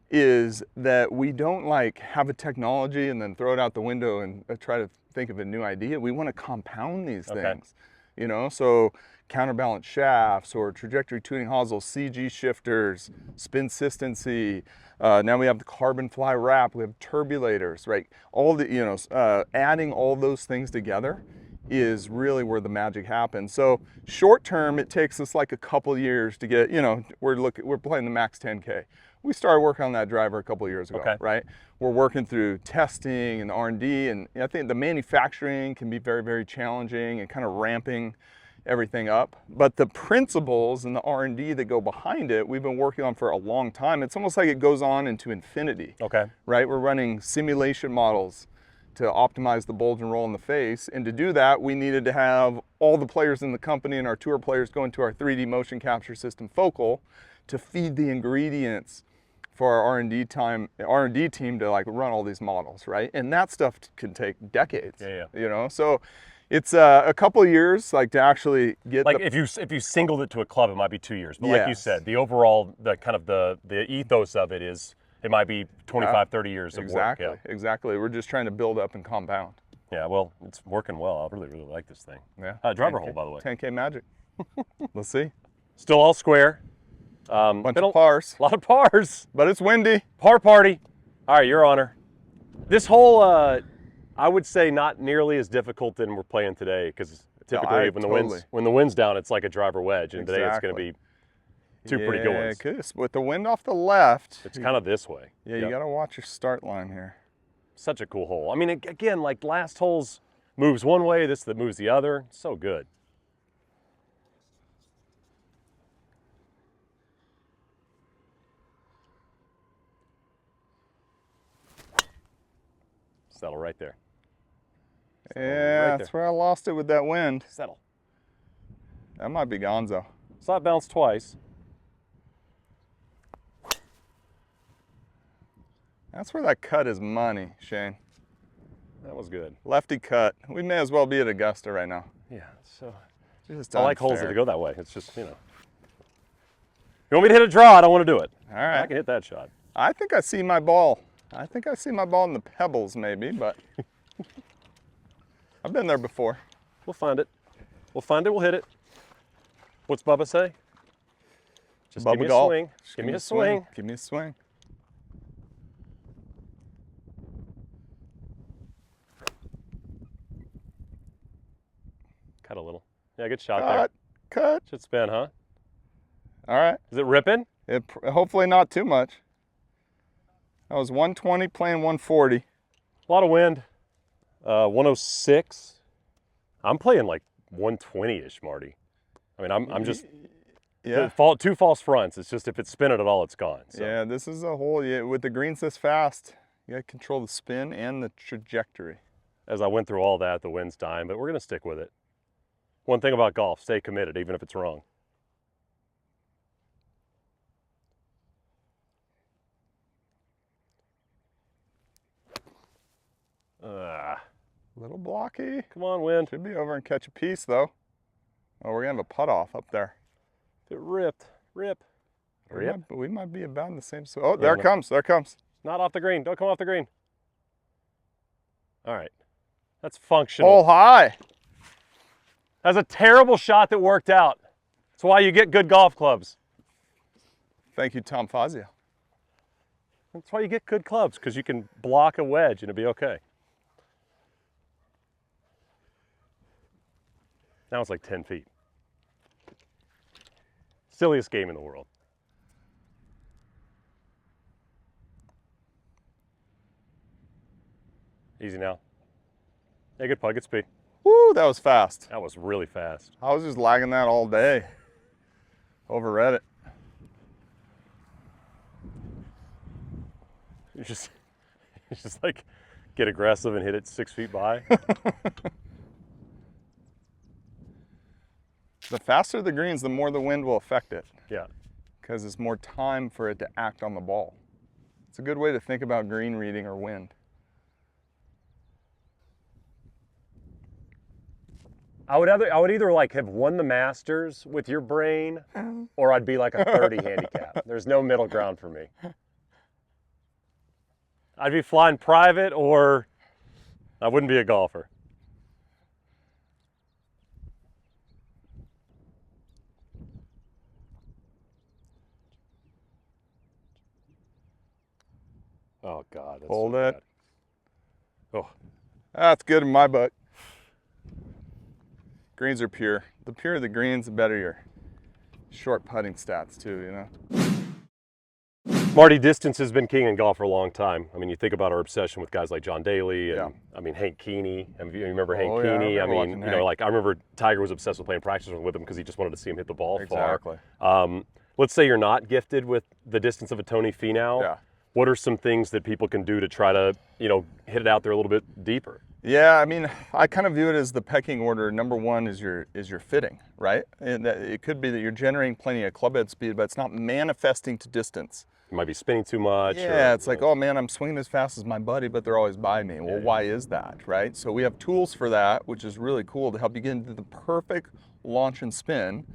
is that we don't like have a technology and then throw it out the window and try to think of a new idea. We want to compound these things. You know, so counterbalance shafts or trajectory tuning hosels, CG shifters, spin consistency. Now we have the carbon fly wrap, we have turbulators, right? All the, you know, adding all those things together is really where the magic happens. So short term, it takes us like a couple years to get, you know, we're playing the max 10K. We started working on that driver a couple years ago, okay. right? We're working through testing and R&D, and I think the manufacturing can be very, very challenging and kind of ramping everything up. But the principles and the R&D that go behind it, we've been working on for a long time. It's almost like it goes on into infinity, okay. right? We're running simulation models to optimize the bulge and roll in the face. And to do that, we needed to have all the players in the company and our tour players go into our 3D motion capture system Focal to feed the ingredients for our R&D team to like run all these models, right? And that stuff can take decades, you know? So it's a couple of years, like to actually get like if you singled it to a club, it might be 2 years. But like you said, the overall, the kind of the ethos of it is, it might be 25, 30 years of work. Yeah. Exactly. We're just trying to build up and compound. Yeah, well, it's working well. I really, really like this thing. Yeah. Driver hole, by the way. 10K magic. Let's see. Still all square. Bunch of pars. A lot of pars. But it's windy. Par party. All right, your honor. This hole, I would say not nearly as difficult than we're playing today, because typically when the wind's down, it's like a driver wedge, and today it's going to be two pretty good ones. Yeah, with the wind off the left. It's kind of this way. Yeah, you got to watch your start line here. Such a cool hole. I mean, again, like last holes moves one way, this that moves the other. So good. Settle right there. Yeah, that's where I lost it with that wind. Settle. That might be gonzo. Saw it bounce twice. That's where that cut is money, Shane. That was good. Lefty cut. We may as well be at Augusta right now. Yeah, so just I like holes that go that way. It's just, you know. You want me to hit a draw? I don't want to do it. All right. I can hit that shot. I think I see my ball. I think I see my ball in the pebbles maybe, but I've been there before. We'll find it. We'll find it, we'll hit it. What's Bubba say? Just Bubba give me a swing. Just give me a swing. Give me a swing. Cut a little. Yeah, good shot there. Cut. Should spin, huh? All right. Is it ripping? Hopefully not too much. That was 120 playing 140. A lot of wind. 106. I'm playing like 120-ish, Marty. I mean, I'm just two false fronts. It's just if it's spinning at all, it's gone. So. Yeah, this is a hole. Yeah, with the greens this fast, you gotta control the spin and the trajectory. As I went through all that, the wind's dying, but we're gonna stick with it. One thing about golf: stay committed, even if it's wrong. Little blocky. Come on, wind. Should be over and catch a piece though. Oh, we're gonna have a putt off up there. If it ripped, rip. We might be about in the same. Oh, there it comes. There it comes. Not off the green. Don't come off the green. All right. That's functional. Hole high. That's a terrible shot that worked out. That's why you get good golf clubs. Thank you, Tom Fazio. That's why you get good clubs, because you can block a wedge and it'll be okay. Now it's like 10 feet. Silliest game in the world. Easy now. Yeah, good putt, good speed. Woo, that was fast. That was really fast. I was just lagging that all day. Overread it. You just like get aggressive and hit it 6 feet by. The faster the greens, the more the wind will affect it. Yeah. Because it's more time for it to act on the ball. It's a good way to think about green reading or wind. I would either like have won the Masters with your brain, or I'd be like a 30 handicap. There's no middle ground for me. I'd be flying private, or I wouldn't be a golfer. Oh, God. That's Hold so it. bad. Oh. That's good in my book. Greens are pure. The purer the greens, the better your short putting stats too, you know. Marty, distance has been king in golf for a long time. I mean, you think about our obsession with guys like John Daly and, I mean, Hank Keeney. I mean, you remember Hank Keeney? Yeah, I mean, you know, like I remember Tiger was obsessed with playing practice with him because he just wanted to see him hit the ball far. Let's say you're not gifted with the distance of a Tony Finau. Yeah. What are some things that people can do to try to, you know, hit it out there a little bit deeper? Yeah, I mean, I kind of view it as the pecking order. Number one is your fitting, right? And it could be that you're generating plenty of club head speed, but it's not manifesting to distance. You might be spinning too much. Yeah, it's like, oh man, I'm swinging as fast as my buddy, but they're always by me. Well, why is that, right? So we have tools for that, which is really cool to help you get into the perfect launch and spin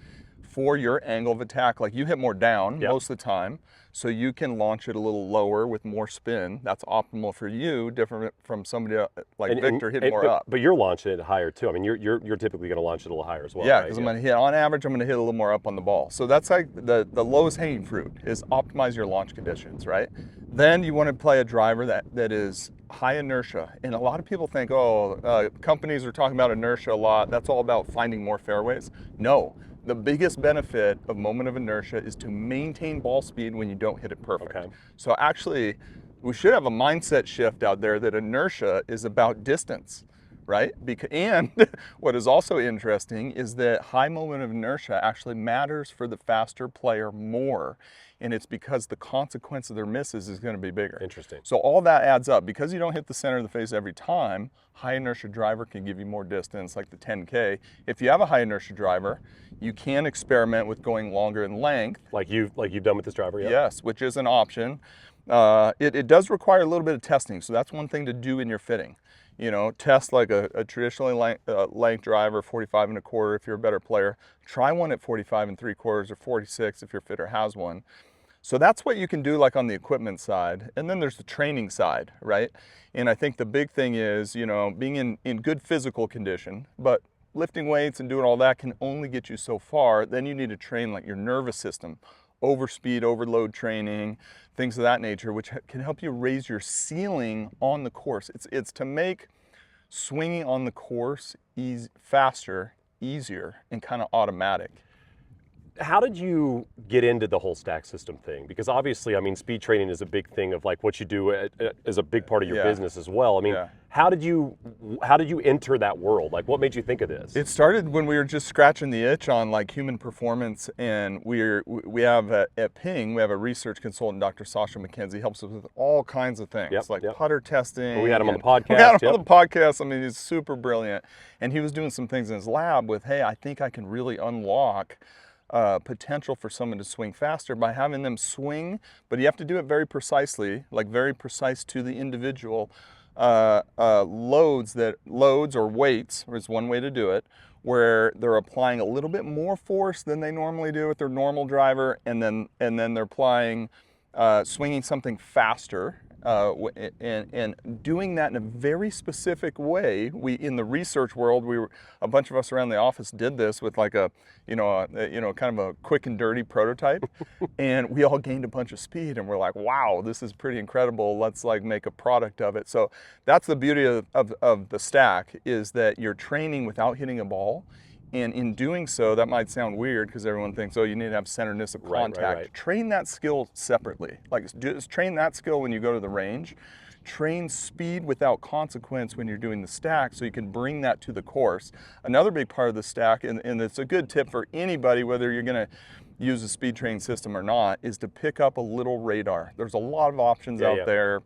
for your angle of attack. Like you hit more down most of the time, so you can launch it a little lower with more spin. That's optimal for you, different from somebody like Victor hitting more up. But you're launching it higher too. I mean, you're typically going to launch it a little higher as well. Yeah, because I'm going to hit, on average, I'm going to hit a little more up on the ball. So that's like the lowest hanging fruit is optimize your launch conditions, right? Then you want to play a driver that is high inertia. And a lot of people think, companies are talking about inertia a lot. That's all about finding more fairways. No. The biggest benefit of moment of inertia is to maintain ball speed when you don't hit it perfect. Okay. So actually, we should have a mindset shift out there that inertia is about distance, right? And what is also interesting is that high moment of inertia actually matters for the faster player more. And it's because the consequence of their misses is going to be bigger. Interesting. So all that adds up. Because you don't hit the center of the face every time, high inertia driver can give you more distance, like the 10K. If you have a high inertia driver, you can experiment with going longer in length. Like you've done with this driver, yeah? Yes, which is an option. It does require a little bit of testing, so that's one thing to do in your fitting. You know, test like a traditionally length driver, 45 and a quarter if you're a better player. Try one at 45 and 3/4 or 46 if your fitter has one. So that's what you can do like on the equipment side. And then there's the training side, right? And I think the big thing is, you know, being in good physical condition, but lifting weights and doing all that can only get you so far. Then you need to train like your nervous system, overspeed, overload training, things of that nature, which can help you raise your ceiling on the course. It's to make swinging on the course faster, easier, and kind of automatic. How did you get into the whole stack system thing? Because obviously, I mean, speed training is a big thing of like what you do is a big part of your business as well. I mean, how did you enter that world? Like, what made you think of this? It started when we were just scratching the itch on like human performance, and we have at Ping, we have a research consultant, Dr. Sasha McKenzie, helps us with all kinds of things, putter testing. Well, we had him on the podcast. We had him on the podcast. I mean, he's super brilliant, and he was doing some things in his lab with, hey, I think I can really unlock potential for someone to swing faster by having them swing, but you have to do it very precisely, like very precise to the individual loads or weights is one way to do it, where they're applying a little bit more force than they normally do with their normal driver, and then they're applying swinging something faster. And doing that in a very specific way. We in the research world, a bunch of us around the office did this with like a kind of a quick and dirty prototype, and we all gained a bunch of speed, and we're like, wow, this is pretty incredible. Let's like make a product of it. So that's the beauty of the stack, is that you're training without hitting a ball. And in doing so, that might sound weird because everyone thinks, oh, you need to have centeredness of contact. Right. Train that skill separately. Like, just train that skill when you go to the range. Train speed without consequence when you're doing the stack, so you can bring that to the course. Another big part of the stack, and it's a good tip for anybody, whether you're going to use a speed training system or not, is to pick up a little radar. There's a lot of options out there.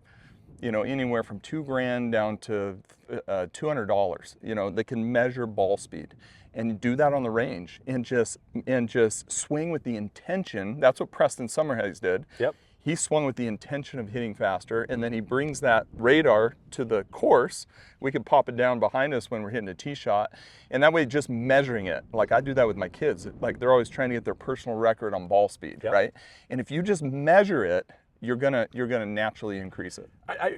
You know, anywhere from $2,000 down to $200. You know, they can measure ball speed, and do that on the range, and just swing with the intention. That's what Preston Summerhays did. Yep. He swung with the intention of hitting faster, and then he brings that radar to the course. We can pop it down behind us when we're hitting a tee shot, and that way just measuring it. Like I do that with my kids. Like they're always trying to get their personal record on ball speed, right? And if you just measure it, you're gonna naturally increase it.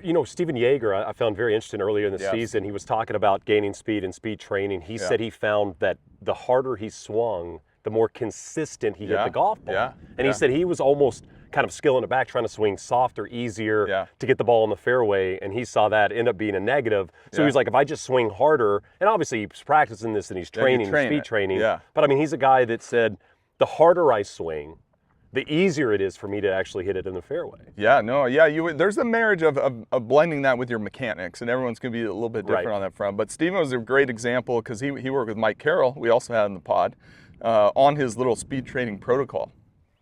You know, Stephen Yeager, I found very interesting earlier in the season. He was talking about gaining speed and speed training. He said he found that the harder he swung, the more consistent he hit the golf ball. And he said he was almost kind of scaling it back, trying to swing softer, easier to get the ball in the fairway, and he saw that end up being a negative. So he's like, if I just swing harder, and obviously he's practicing this and he's training, speed training. But I mean, he's a guy that said, the harder I swing, the easier it is for me to actually hit it in the fairway. There's a marriage of blending that with your mechanics, and everyone's going to be a little bit different on that front. But Steven was a great example because he worked with Mike Carroll, we also had in the pod, on his little speed training protocol.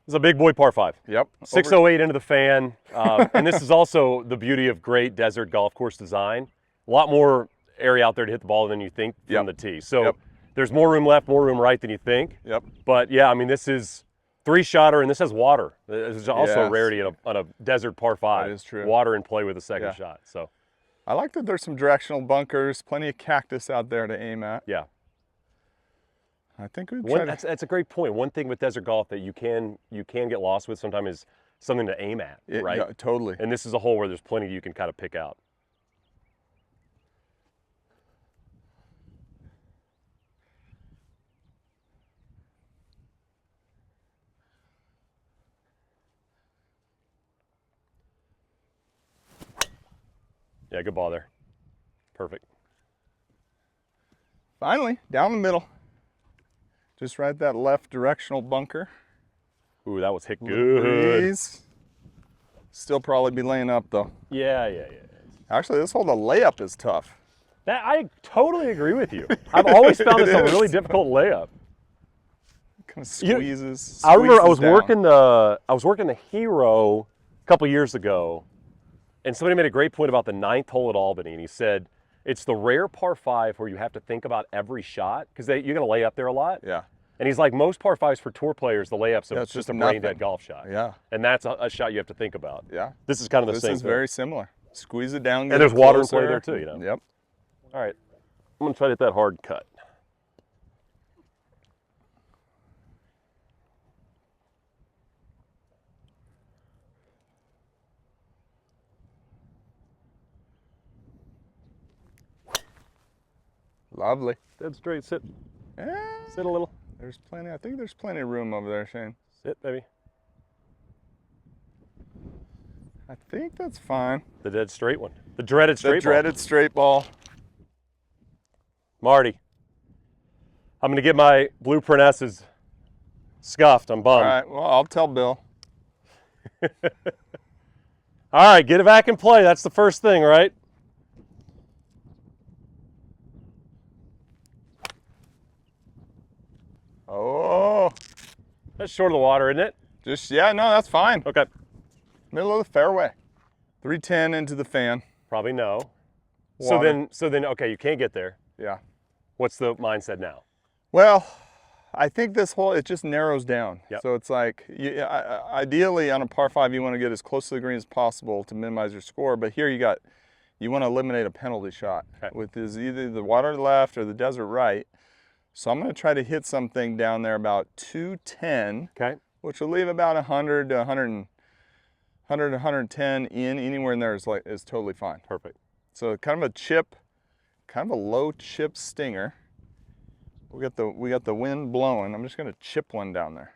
It's a big boy par 5. Yep. 608 into the fan. And this is also the beauty of great desert golf course design. A lot more area out there to hit the ball than you think from the tee. So there's more room left, more room right than you think. But yeah, I mean, this is 3-shotter, and this has water. This is also a rarity on a desert par 5. That is true. Water in play with a second shot. So I like that there's some directional bunkers, plenty of cactus out there to aim at. Yeah. I think that's a great point. One thing with desert golf that you can get lost with sometimes is something to aim at, right? Yeah, totally. And this is a hole where there's plenty you can kind of pick out. Yeah, good ball there. Perfect. Finally, down the middle. Just right that left directional bunker. Ooh, that was hit good. Breeze. Still probably be laying up though. Yeah. Actually, this hole, the layup is tough. I totally agree with you. I've always found this a really difficult layup. Kind of squeezes. I remember I was working the Hero a couple years ago, and somebody made a great point about the 9th hole at Albany, and he said it's the rare par 5 where you have to think about every shot because you're going to lay up there a lot. Yeah. And he's like, most par 5s for tour players, the layup's just a brain dead golf shot. Yeah. And that's a shot you have to think about. Yeah. This is kind of the same. This is very similar. Squeeze it down. And there's water in play there too, you know. Yep. All right. I'm going to try to hit that hard cut. Lovely. Dead straight. Sit. Yeah. Sit a little. There's plenty. I think there's plenty of room over there, Shane. Sit, baby. I think that's fine. The dead straight one. The dreaded straight ball. The dreaded straight ball. Marty, I'm going to get my Blueprint S's scuffed. I'm bummed. All right. Well, I'll tell Bill. All right. Get it back in play. That's the first thing, right? Oh. That's short of the water, isn't it? No, that's fine. Okay. Middle of the fairway. 310 into the fan. Probably no. Water. So then, okay, you can't get there. Yeah. What's the mindset now? Well, I think this hole, it just narrows down. Yep. So it's like, ideally on a par 5, you want to get as close to the green as possible to minimize your score. But here you want to eliminate a penalty shot with either the water left or the desert right. So I'm going to try to hit something down there about 210, which will leave about 100 to 110 in. Anywhere in there is totally fine. Perfect. So kind of a chip, kind of a low chip stinger. We got the wind blowing. I'm just going to chip one down there.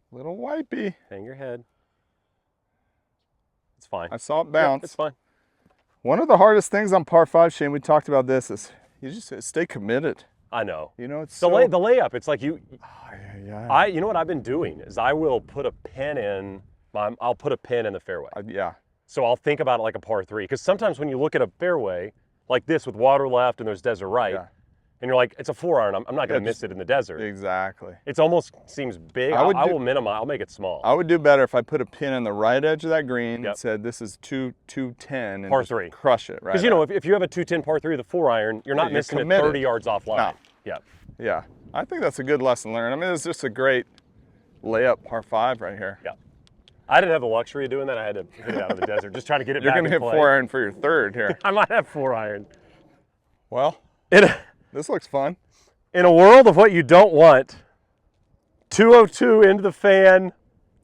Little wipey. Hang your head. It's fine. I saw it bounce. Yeah, it's fine. One of the hardest things on par 5, Shane, we talked about this, is you just stay committed. I know. You know, it's the layup. It's like you. You know what I've been doing is I will put a pin in. I'll put a pin in the fairway. So I'll think about it like a par 3, because sometimes when you look at a fairway like this with water left and there's desert right, and you're like, it's a 4-iron. I'm not going to miss it in the desert. Exactly. It almost seems big. I will minimize. I'll make it small. I would do better if I put a pin in the right edge of that green and said, this is 210 and par 3. Crush it, right? Because, you know, if you have a 210 par 3 with a 4-iron, you're not missing it 30 yards offline. No. Yeah. Yeah. I think that's a good lesson learned. I mean, it's just a great layup par 5 right here. Yeah. I didn't have the luxury of doing that. I had to hit it out of the desert, just trying to get it back in play. You're going to hit 4-iron for your third here. I might have 4-iron. Well, this looks fun. In a world of what you don't want, 202 into the fan,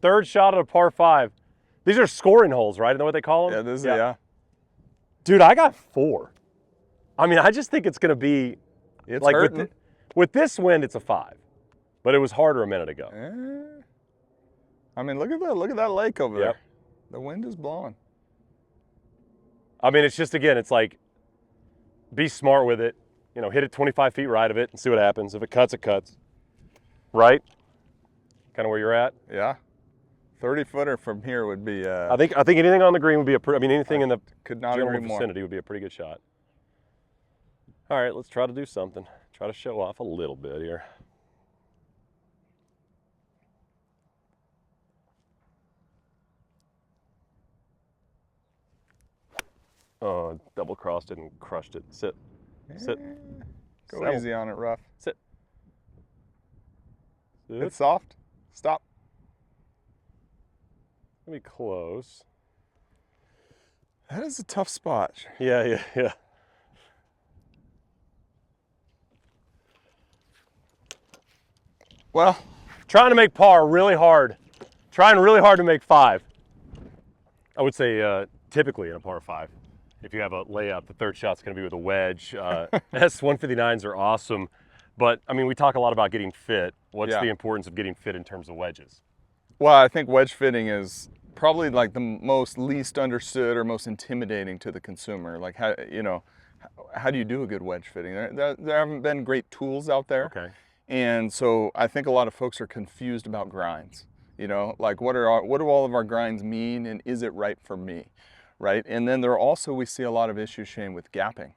Third shot at a par 5. These are scoring holes, right? Isn't that what they call them? Yeah, this is, yeah. Dude, I got 4. I mean, I just think it's going to be, It's like hurting. with this wind, it's a 5. But it was harder a minute ago. I mean, look at that lake over Yep. there. The wind is blowing. I mean, it's just, again, it's like, be smart with it. You know, hit it 25 feet right of it and see what happens. If it cuts, it cuts. Right? Kind of where you're at. Yeah. 30-footer from here would be. I think anything on the green would be anything in the could not general agree more. vicinity would be a pretty good shot. All right, let's try to do something. Try to show off a little bit here. Oh, double crossed it and crushed it. Sit. Sit. Go Settle. easy on it, rough. Sit. Sit. It's soft. Stop. Let me close. That is a tough spot. Yeah. Well, trying to make par really hard. Trying really hard to make 5. I would say typically in a par 5. If you have a layup, the third shot's going to be with a wedge. S159s are awesome. But, I mean, we talk a lot about getting fit. What's the importance of getting fit in terms of wedges? Well, I think wedge fitting is probably like the most least understood or most intimidating to the consumer. Like, how do you do a good wedge fitting? There haven't been great tools out there. Okay. And so I think a lot of folks are confused about grinds. You know, like what do all of our grinds mean, and is it right for me, right? And then we see a lot of issues, Shane, with gapping,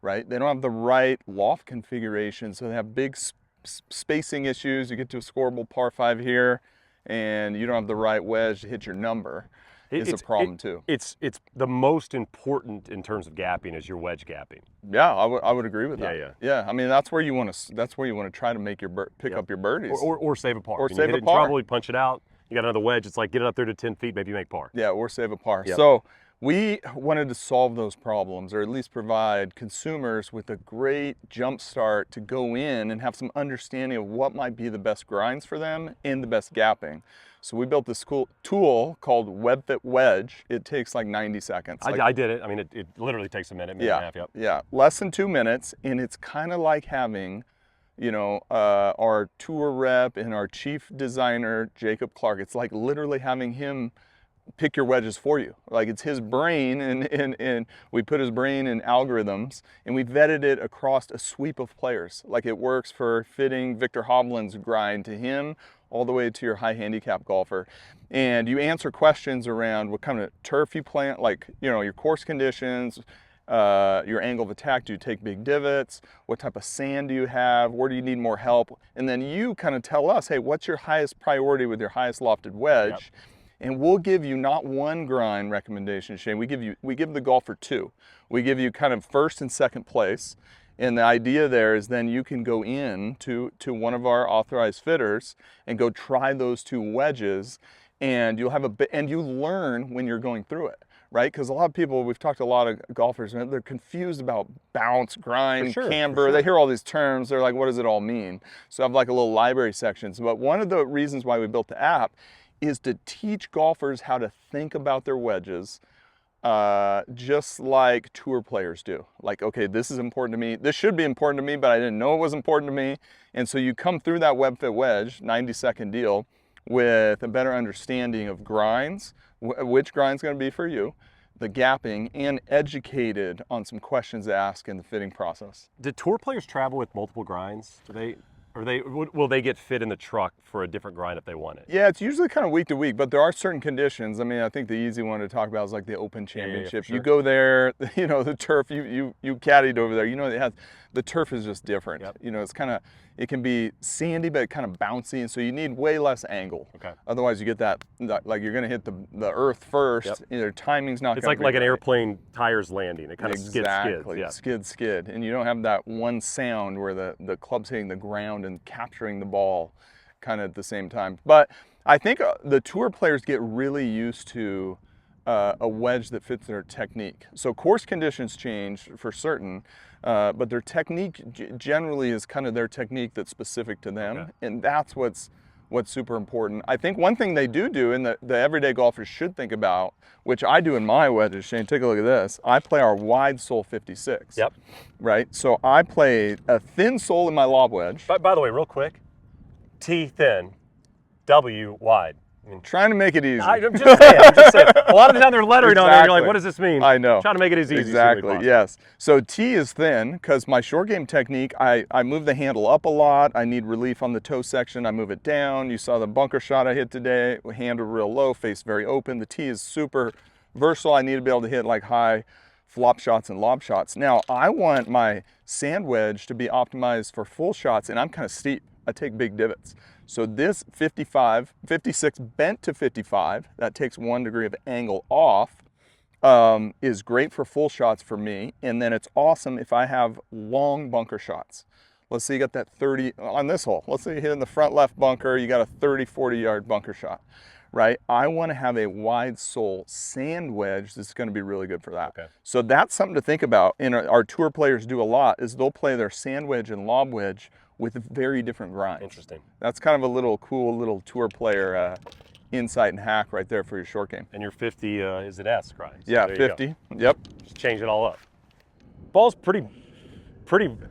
right? They don't have the right loft configuration, so they have big spacing issues. You get to a scoreable par 5 here, and you don't have the right wedge to hit your number. It's a problem too. It's the most important in terms of gapping is your wedge gapping. Yeah, I would agree with that. Yeah. I mean, that's where you want to try to make pick up your birdies or save a par. Or When save you hit a it in par. trouble, you punch it out. You got another wedge. It's like get it up there to 10 feet, maybe you make par. Yeah, or save a par. Yep. So we wanted to solve those problems, or at least provide consumers with a great jump start to go in and have some understanding of what might be the best grinds for them and the best gapping. So we built this cool tool called WebFit Wedge. It takes like 90 seconds. I did it. I mean, it literally takes a minute and a half. Yep. Yeah, less than 2 minutes, and it's kind of like having, our tour rep and our chief designer, Jacob Clark. It's like literally having him pick your wedges for you. Like it's his brain, and we put his brain in algorithms, and we vetted it across a sweep of players. Like it works for fitting Victor Hovland's grind to him, all the way to your high handicap golfer. And you answer questions around what kind of turf you plant, like, your course conditions, your angle of attack. Do you take big divots? What type of sand do you have? Where do you need more help? And then you kind of tell us, hey, what's your highest priority with your highest lofted wedge? Yep. And we'll give you not one grind recommendation, Shane. We give the golfer 2. We give you kind of first and second place. And the idea there is then you can go in to one of our authorized fitters and go try those 2 wedges, and you'll have and you learn when you're going through it, right? Because a lot of people, we've talked to a lot of golfers, and they're confused about bounce, grind, camber. They hear all these terms. They're like, what does it all mean? So I have like a little library section. But one of the reasons why we built the app is to teach golfers how to think about their wedges, just like tour players do. Like, okay, this is important to me. This should be important to me, but I didn't know it was important to me. And so you come through that WebFit Wedge 90-second deal with a better understanding of grinds, which grind's going to be for you, the gapping, and educated on some questions to ask in the fitting process. Do tour players travel with multiple grinds? Will they get fit in the truck for a different grind if they want it? Yeah, it's usually kind of week to week, but there are certain conditions. I mean, I think the easy one to talk about is like the Open Championship. Sure. You go there, the turf, you caddied over there. The turf is just different. Yep. It's kind of, it can be sandy, but kind of bouncy, and so you need way less angle. Okay. Otherwise, you get that like you're going to hit the earth first. Yep. Your timing's not. It's like an airplane tires landing. It kind of skids. Yeah. Skid, and you don't have that one sound where the club's hitting the ground and capturing the ball, kind of at the same time. But I think the tour players get really used to a wedge that fits their technique. So course conditions change for certain, but their technique generally is kind of their technique that's specific to them, Okay. and that's what's what's super important. I think one thing they do and the everyday golfers should think about, which I do in my wedges, Shane, take a look at this. I play our wide sole 56. Yep. Right? So I play a thin sole in my lob wedge. By the way, real quick, T thin, W wide. Trying to make it easy. I'm just saying. A lot of the time they're lettering on there, and you're like, what does this mean? I know. Trying to make it as easy exactly, as possible. yes. So T is thin because my short game technique, I move the handle up a lot. I need relief on the toe section. I move it down. You saw the bunker shot I hit today. Handle real low, face very open. The T is super versatile. I need to be able to hit like high flop shots and lob shots. Now, I want my sand wedge to be optimized for full shots, and I'm kind of steep. I take big divots. So this 56 bent to 55, that takes 1 degree of angle off, is great for full shots for me. And then it's awesome if I have long bunker shots. Let's say you got that 30 on this hole. Let's say you hit in the front left bunker, you got a 30, 40 yard bunker shot, right? I want to have a wide sole sand wedge that's going to be really good for that. Okay. So that's something to think about. And our tour players do a lot is they'll play their sand wedge and lob wedge with very different grinds. Interesting. That's kind of a cool little tour player insight and hack right there for your short game. And your 50 is an S grind. So yeah, 50. Yep. Just change it all up. Ball's pretty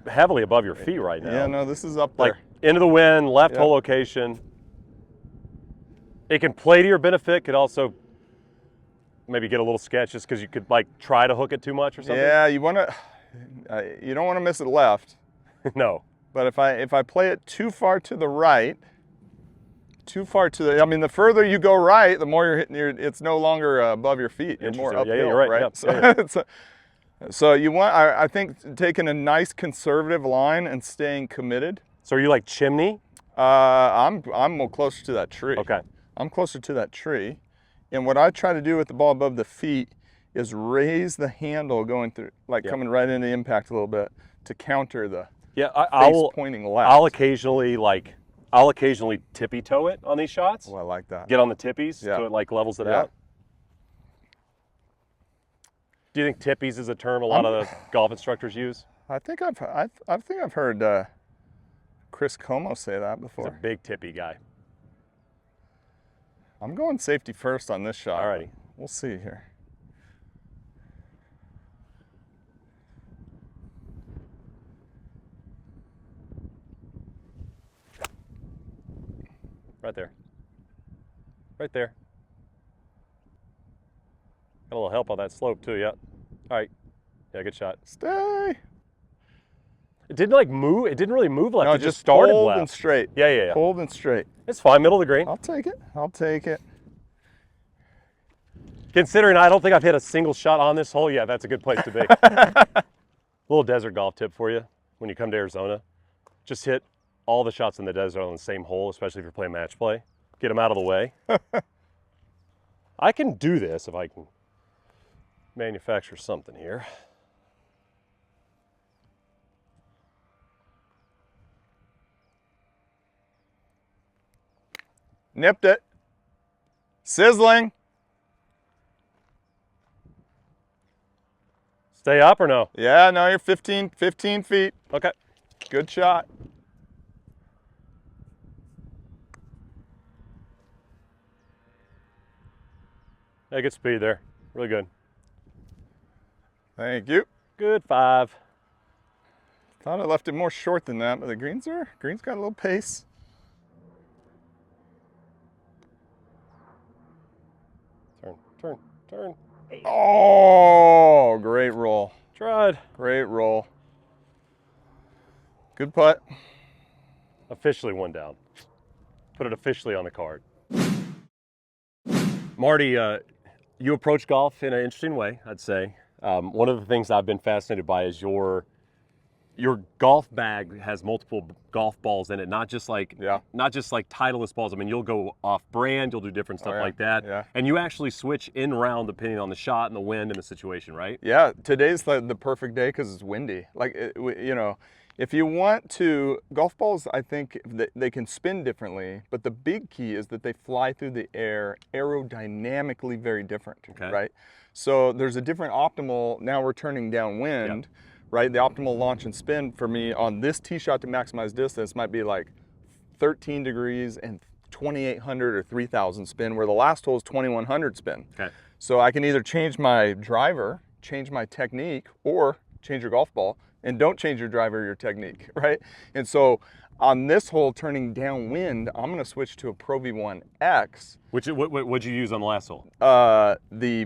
heavily above your feet right now. Yeah, no, this is up there. Like into the wind, left hole location. It can play to your benefit. Could also maybe get a little sketch just because you could like try to hook it too much or something. Yeah, you want to. You don't want to miss it left. No. But if I play it too far to the right, I mean, the further you go right, the more you're hitting it's no longer above your feet. You're more uphill, yeah, you're right. Yep. So you want, I think, taking a nice conservative line and staying committed. So are you like chimney? I'm more closer to that tree. Okay. I'm closer to that tree. And what I try to do with the ball above the feet is raise the handle going through, like coming right into impact a little bit to counter the face pointing left. I'll occasionally tippy toe it on these shots. Oh, I like that. Get on the tippies so it like levels it out. Do you think tippies is a term a lot of the golf instructors use? I think I've heard Chris Como say that before. He's a big tippy guy. I'm going safety first on this shot. Alrighty. We'll see here. Right there. Right there. Got a little help on that slope too, yeah. All right. Yeah, good shot. Stay. It didn't like move. It didn't really move left. No, it just started hold left. And straight. Yeah. Hold and straight. It's fine. Middle of the green. I'll take it. I'll take it. Considering I don't think I've hit a single shot on this hole, yeah, that's a good place to be. Little desert golf tip for you when you come to Arizona. Just hit all the shots in the desert on the same hole, especially if you're playing match play. Get them out of the way. I can do this if I can manufacture something here. Nipped it. Sizzling. Stay up or no? Yeah, no, you're 15 feet. Okay. Good shot. Yeah, good speed there. Really good. Thank you. Good 5. Thought I left it more short than that, but the green's got a little pace. Turn. Oh, great roll. Tried. Great roll. Good putt. Officially one down. Put it officially on the card. Marty, you approach golf in an interesting way, I'd say. One of the things I've been fascinated by is your golf bag has multiple golf balls in it, not just like Titleist balls. I mean, you'll go off brand, you'll do different stuff like that. Yeah. And you actually switch in round depending on the shot and the wind and the situation, right? Yeah, today's the perfect day because it's windy. Like, if you want to, golf balls, I think they can spin differently, but the big key is that they fly through the air aerodynamically very different, right? So there's a different optimal, now we're turning downwind, right? The optimal launch and spin for me on this tee shot to maximize distance might be like 13 degrees and 2,800 or 3,000 spin, where the last hole is 2,100 spin. Okay. So I can either change my driver, change my technique, or change your golf ball, and don't change your driver or your technique, right? And so on this hole, turning downwind, I'm going to switch to a Pro V1X. What'd you use on the last hole? The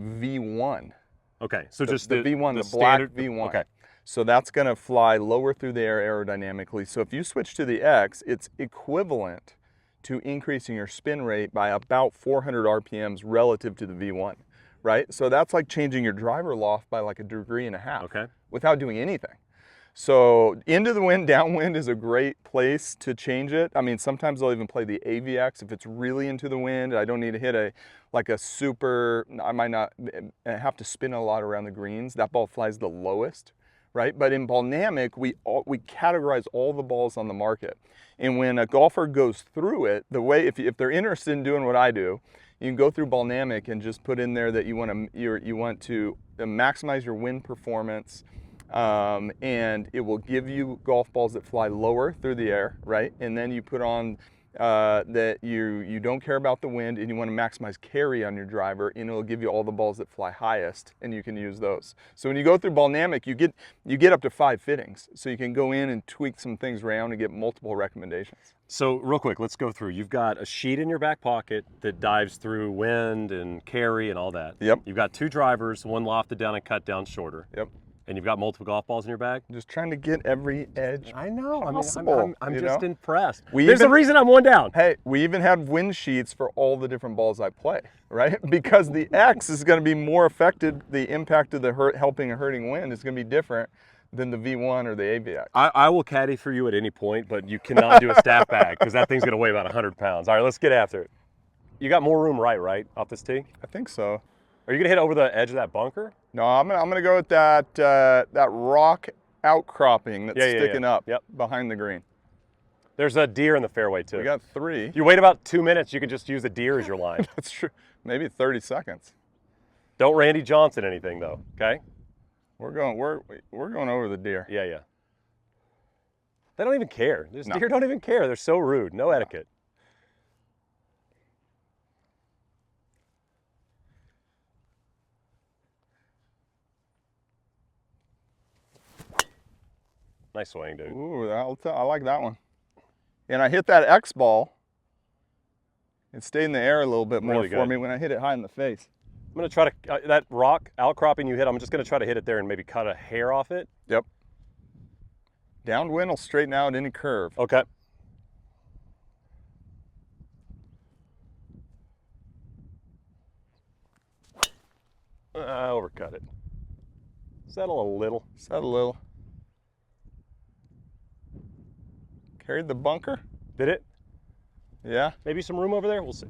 V1. Okay, so just the V1, the standard, black V1. Okay. So that's going to fly lower through the air aerodynamically. So if you switch to the X, it's equivalent to increasing your spin rate by about 400 RPMs relative to the V1, right? So that's like changing your driver loft by like 1.5 degrees without doing anything. So into the wind, downwind is a great place to change it. I mean, sometimes I'll even play the AVX if it's really into the wind. I don't need to hit a super, I might not have to spin a lot around the greens. That ball flies the lowest, right? But in Ballnamic, we categorize all the balls on the market. And when a golfer goes through it, the way, if they're interested in doing what I do, you can go through Ballnamic and just put in there that you want to maximize your wind performance, and it will give you golf balls that fly lower through the air, right? And then you put on that you don't care about the wind, and you want to maximize carry on your driver, and it'll give you all the balls that fly highest, and you can use those. So when you go through Ballnamic, you get up to 5 fittings, so you can go in and tweak some things around and get multiple recommendations. So real quick, let's go through. You've got a sheet in your back pocket that dives through wind and carry and all that. Yep. You've got 2 drivers, one lofted down and cut down shorter. Yep. And you've got multiple golf balls in your bag? Just trying to get every edge I know. possible. I'm just impressed. There's There's a reason I'm one down. Hey, we even have wind sheets for all the different balls I play, right? Because the X is going to be more affected, the impact of the helping and hurting wind is going to be different than the V1 or the AVX. I will caddy for you at any point, but you cannot do a staff bag because that thing's going to weigh about 100 pounds. All right, let's get after it. You got more room right, off this tee? I think so. Are you going to hit over the edge of that bunker? No, I'm gonna go with that rock outcropping that's sticking up behind the green. There's a deer in the fairway too. We got 3. You wait about 2 minutes, you can just use a deer as your line. That's true. Maybe 30 seconds. Don't Randy Johnson anything though, okay? We're going over the deer. Yeah. They don't even care. Deer don't even care. They're so rude. No etiquette. Nice swing, dude. Ooh, I like that one. And I hit that X ball. It stayed in the air a little bit more for me when I hit it high in the face. I'm going to try to, that rock outcropping you hit, I'm just going to try to hit it there and maybe cut a hair off it. Yep. Downwind will straighten out any curve. Okay. Overcut it. Settle a little. Settle a little. Carried the bunker. Did it? Yeah. Maybe some room over there? We'll see.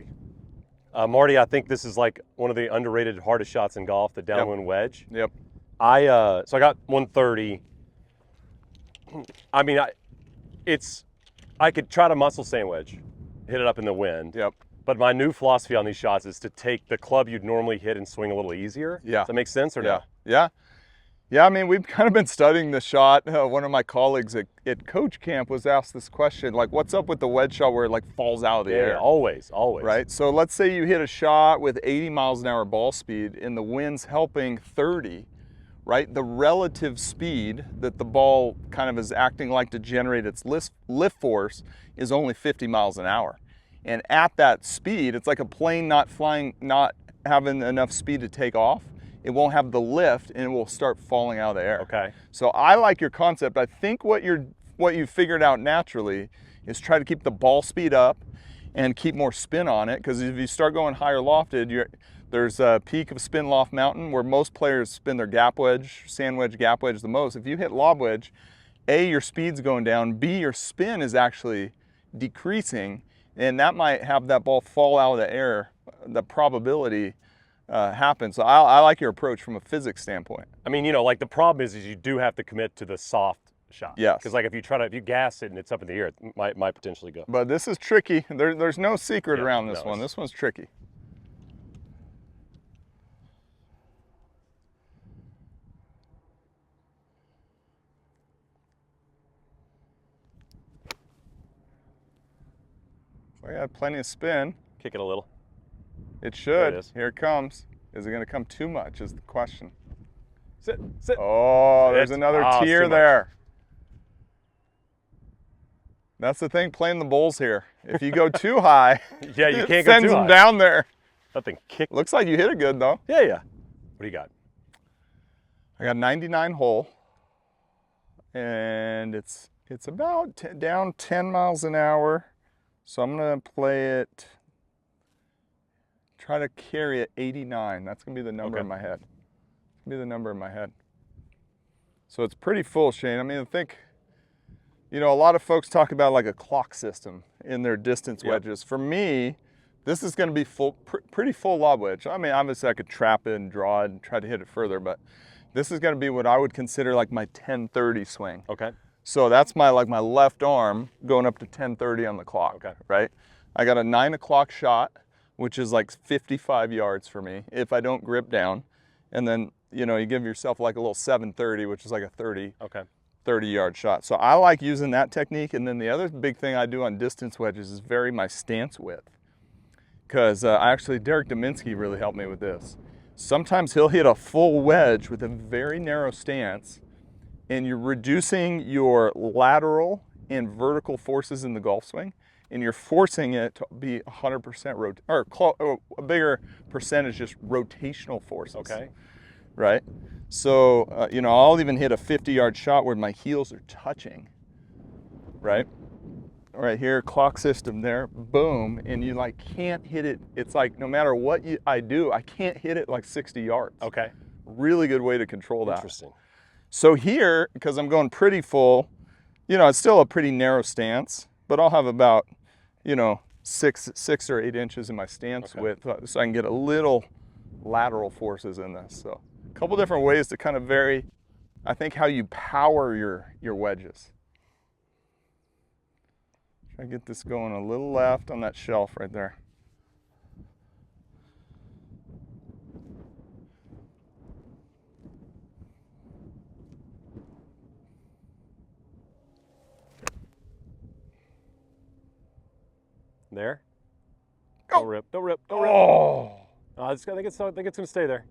Marty, I think this is like one of the underrated hardest shots in golf, the downwind wedge. Yep. So I got 130. I mean, I could try to muscle sandwich, hit it up in the wind. Yep. But my new philosophy on these shots is to take the club you'd normally hit and swing a little easier. Yeah. Does that make sense or no? Yeah. Yeah, I mean, we've kind of been studying the shot. One of my colleagues at coach camp was asked this question, like, what's up with the wedge shot where it like falls out of the air? Yeah, always. Right, so let's say you hit a shot with 80 miles an hour ball speed and the wind's helping 30, right? The relative speed that the ball kind of is acting like to generate its lift force is only 50 miles an hour. And at that speed, it's like a plane not flying, not having enough speed to take off. It won't have the lift and it will start falling out of the air. Okay. So I like your concept. I think what you figured out naturally is try to keep the ball speed up and keep more spin on it, because if you start going higher lofted, there's a peak of spin loft mountain where most players spin their gap wedge, sand wedge, gap wedge the most. If you hit lob wedge, A, your speed's going down, B, your spin is actually decreasing, and that might have that ball fall out of the air, the probability happen. So I like your approach from a physics standpoint. I mean, like the problem is you do have to commit to the soft shot. Yes. Because like if you gas it and it's up in the air, it might potentially go. But this is tricky. There's no secret around this one. This one's tricky. I got plenty of spin. Kick it a little. It should. It is. Here it comes. Is it going to come too much is the question. Sit, sit. Oh, there's another tier there. That's the thing playing the bowls here. If you go too high, yeah, you it can't go sends too them high. down there. That thing kicked. Looks like you hit it good though. Yeah, yeah. What do you got? I got 99 hole, and it's about down 10 miles an hour. So I'm gonna play it. Try to carry it 89. That's gonna be the number in my head. It's gonna be the number in my head. So it's pretty full, Shane. I mean, I think, you know, a lot of folks talk about like a clock system in their distance wedges. For me, this is going to be full, pretty full lob wedge. I mean, obviously I could trap it and draw it and try to hit it further, but this is going to be what I would consider like my 10-30 swing. Okay. So that's my my left arm going up to 10-30 on the clock. Okay. Right. I got a 9 o'clock shot, which is like 55 yards for me if I don't grip down, and then you know you give yourself like a little 7:30, which is like a 30-yard shot. So I like using that technique. And then the other big thing I do on distance wedges is vary my stance width. Because Derek Dominski really helped me with this. Sometimes he'll hit a full wedge with a very narrow stance, and you're reducing your lateral and vertical forces in the golf swing, and you're forcing it to be 100% a bigger percentage just rotational forces. Okay. Right? So, you know, I'll even hit a 50-yard shot where my heels are touching, right? Right here, clock system there, boom, and you like can't hit it. It's like no matter what I do, I can't hit it like 60 yards. Okay. Really good way to control that. Interesting. So here, because I'm going pretty full, you know, it's still a pretty narrow stance, but I'll have about, you know, six or 8 inches in my stance width, so I can get a little lateral forces in this. So a couple different ways to kind of vary, I think, how you power your wedges. Try to get this going a little left on that shelf right there. There. Go. Don't rip. Don't rip. Don't rip. Oh. I think it's going to stay there.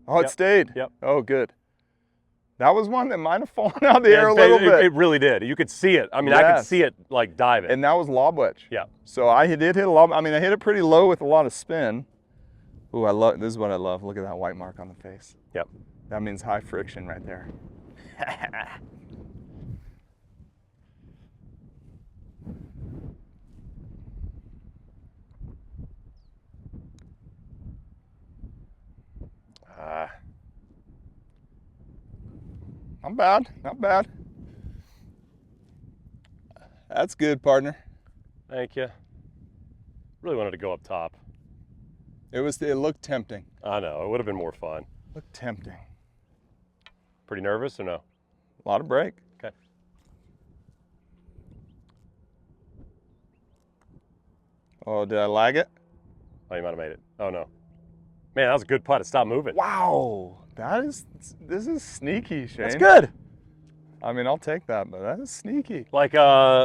Oh, it stayed? Yep. Oh, good. That was one that might have fallen out of the air a little bit. It really did. You could see it. I mean, I could see it like diving. And that was lob wedge. Yeah. So I did hit a lob. I mean, I hit it pretty low with a lot of spin. Ooh, this is what I love. Look at that white mark on the face. Yep. That means high friction right there. Not bad, not bad. That's good, partner. Thank you. Really wanted to go up top. It looked tempting. I know, it would have been more fun. Looked tempting. Pretty nervous or no? A lot of break. Okay. Oh, did I lag it? Oh, you might have made it. Oh no. Man, that was a good putt. It stopped moving. Wow. This is sneaky, Shane. That's good. I mean, I'll take that, but that is sneaky. Like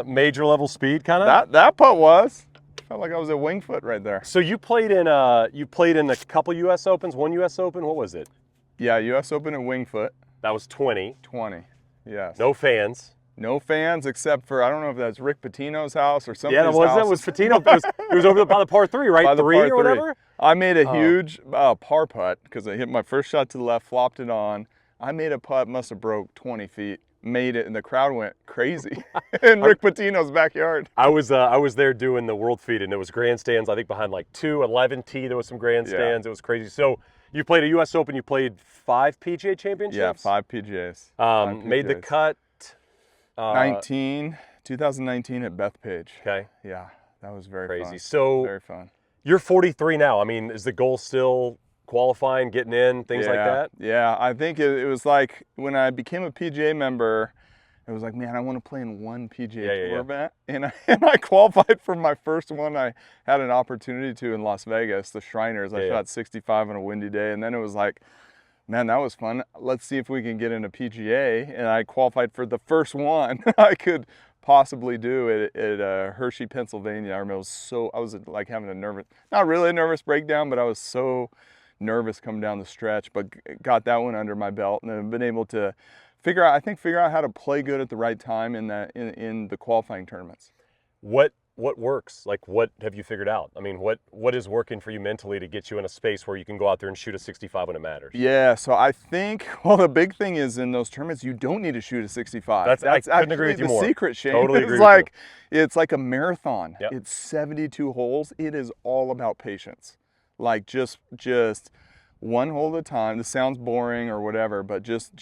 major level speed kind of? That putt was. Felt like I was at Wingfoot right there. So you played in a couple US Opens, one US Open, what was it? Yeah, US Open at Wingfoot. That was 20. 20. Yes. No fans. No fans except for, I don't know if that's Rick Pitino's house or somebody's house. Yeah, it was Pitino. It was over by the par 3, right? By the 3 par or whatever? I made a huge par putt because I hit my first shot to the left, flopped it on. I made a putt, must have broke 20 feet, made it, and the crowd went crazy in Rick Pitino's backyard. I was there doing the World Feed, and there was grandstands, I think, behind like 211T. There was some grandstands. Yeah. It was crazy. So you played a U.S. Open. You played 5 PGA championships? Yeah, 5 PGAs. Made the cut. 2019 at Bethpage. Okay. Yeah, that was very crazy. Fun. So very fun. You're 43 now. I mean, is the goal still qualifying, getting in, things like that? Yeah, I think it was like when I became a PGA member, it was like, man, I want to play in one PGA Tour event. And I qualified for my first one I had an opportunity to in Las Vegas, the Shriners. I shot 65 on a windy day. And then it was like, man, that was fun. Let's see if we can get in a PGA. And I qualified for the first one I could possibly do at Hershey, Pennsylvania. I remember I was like having a nervous, not really a nervous breakdown, but I was so nervous coming down the stretch, but got that one under my belt, and I've been able to figure out how to play good at the right time in the qualifying tournaments. What works? Like, what have you figured out? I mean, what is working for you mentally to get you in a space where you can go out there and shoot a 65 when it matters? Yeah, so I think, well, the big thing is in those tournaments, you don't need to shoot a 65. That's I couldn't actually agree with you the more. secret, Shane. Totally agree It's with you. It's like a marathon. Yep. It's 72 holes. It is all about patience. Like just one hole at a time. This sounds boring or whatever, but just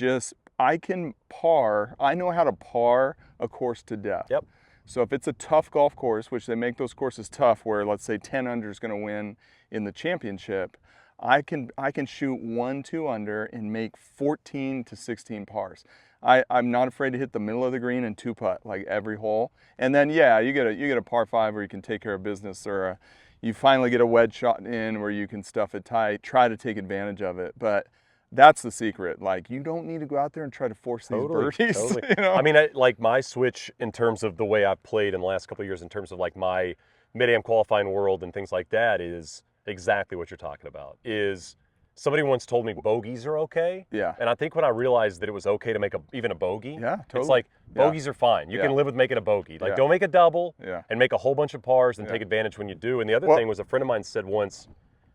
I know how to par a course to death. Yep. So if it's a tough golf course, which they make those courses tough, where let's say 10 under is going to win in the championship, I can shoot 1-2 under and make 14 to 16 pars. I'm not afraid to hit the middle of the green and 2-putt like every hole. And then yeah, you get a par 5 where you can take care of business, or you finally get a wedge shot in where you can stuff it tight. Try to take advantage of it, but that's the secret. Like, you don't need to go out there and try to force these birdies. Totally. You know? I mean, like my switch in terms of the way I've played in the last couple of years, in terms of like my mid-am qualifying world and things like that, is exactly what you're talking about. Is somebody once told me bogeys are okay. Yeah. And I think when I realized that it was okay to make even a bogey, Yeah, totally. it's like bogeys are fine. You can live with making a bogey. Like, don't make a double and make a whole bunch of pars and take advantage when you do. And the other thing was, a friend of mine said once,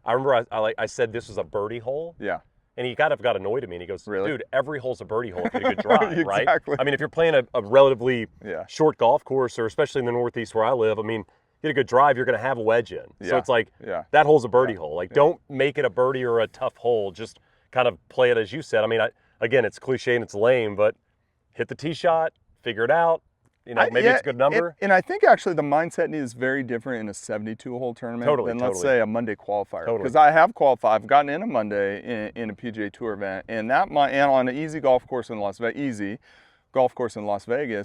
I remember I said this was a birdie hole. Yeah. And he kind of got annoyed at me, and he goes, Really? dude, every hole's a birdie hole if you get a good drive, Exactly. right? I mean, if you're playing a relatively short golf course, or especially in the Northeast where I live, I mean, get a good drive, you're going to have a wedge in. So it's like, that hole's a birdie hole. Like, don't make it a birdie or a tough hole. Just kind of play it as you said. I mean, again, it's cliche and it's lame, but hit the tee shot, figure it out. You know, maybe it's a good number. And I think actually the mindset is very different in a 72-hole tournament than, let's say, a Monday qualifier. Because I have qualified. I've gotten in a Monday in a PGA Tour event, and on an easy golf course in Las Vegas,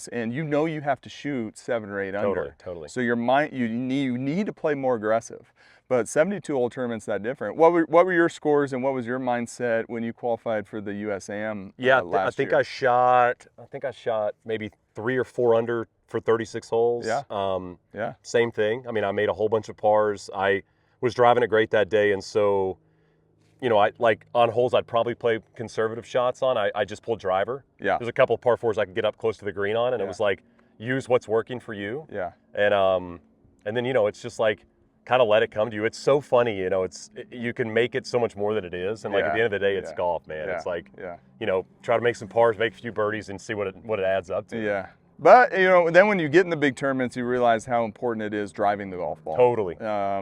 and you have to shoot 7 or 8 under. Totally. So you need to play more aggressive. But 72-hole tournaments that different. What were your scores, and what was your mindset when you qualified for the USAM last year? I think I shot maybe 3 or 4 under for 36 holes. Yeah. Same thing. I mean, I made a whole bunch of pars. I was driving it great that day, and so, you know, on holes I'd probably play conservative shots on. I just pulled driver. Yeah. There's a couple of par 4s I could get up close to the green on, and it was like, use what's working for you. Yeah. And then, you know, it's just like, kind of let it come to you. It's so funny, you know, you can make it so much more than it is. And like at the end of the day, it's golf, man. It's like, you know, try to make some pars, make a few birdies, and see what it adds up to. Yeah. But, you know, then when you get in the big tournaments, you realize how important it is driving the golf ball. Totally.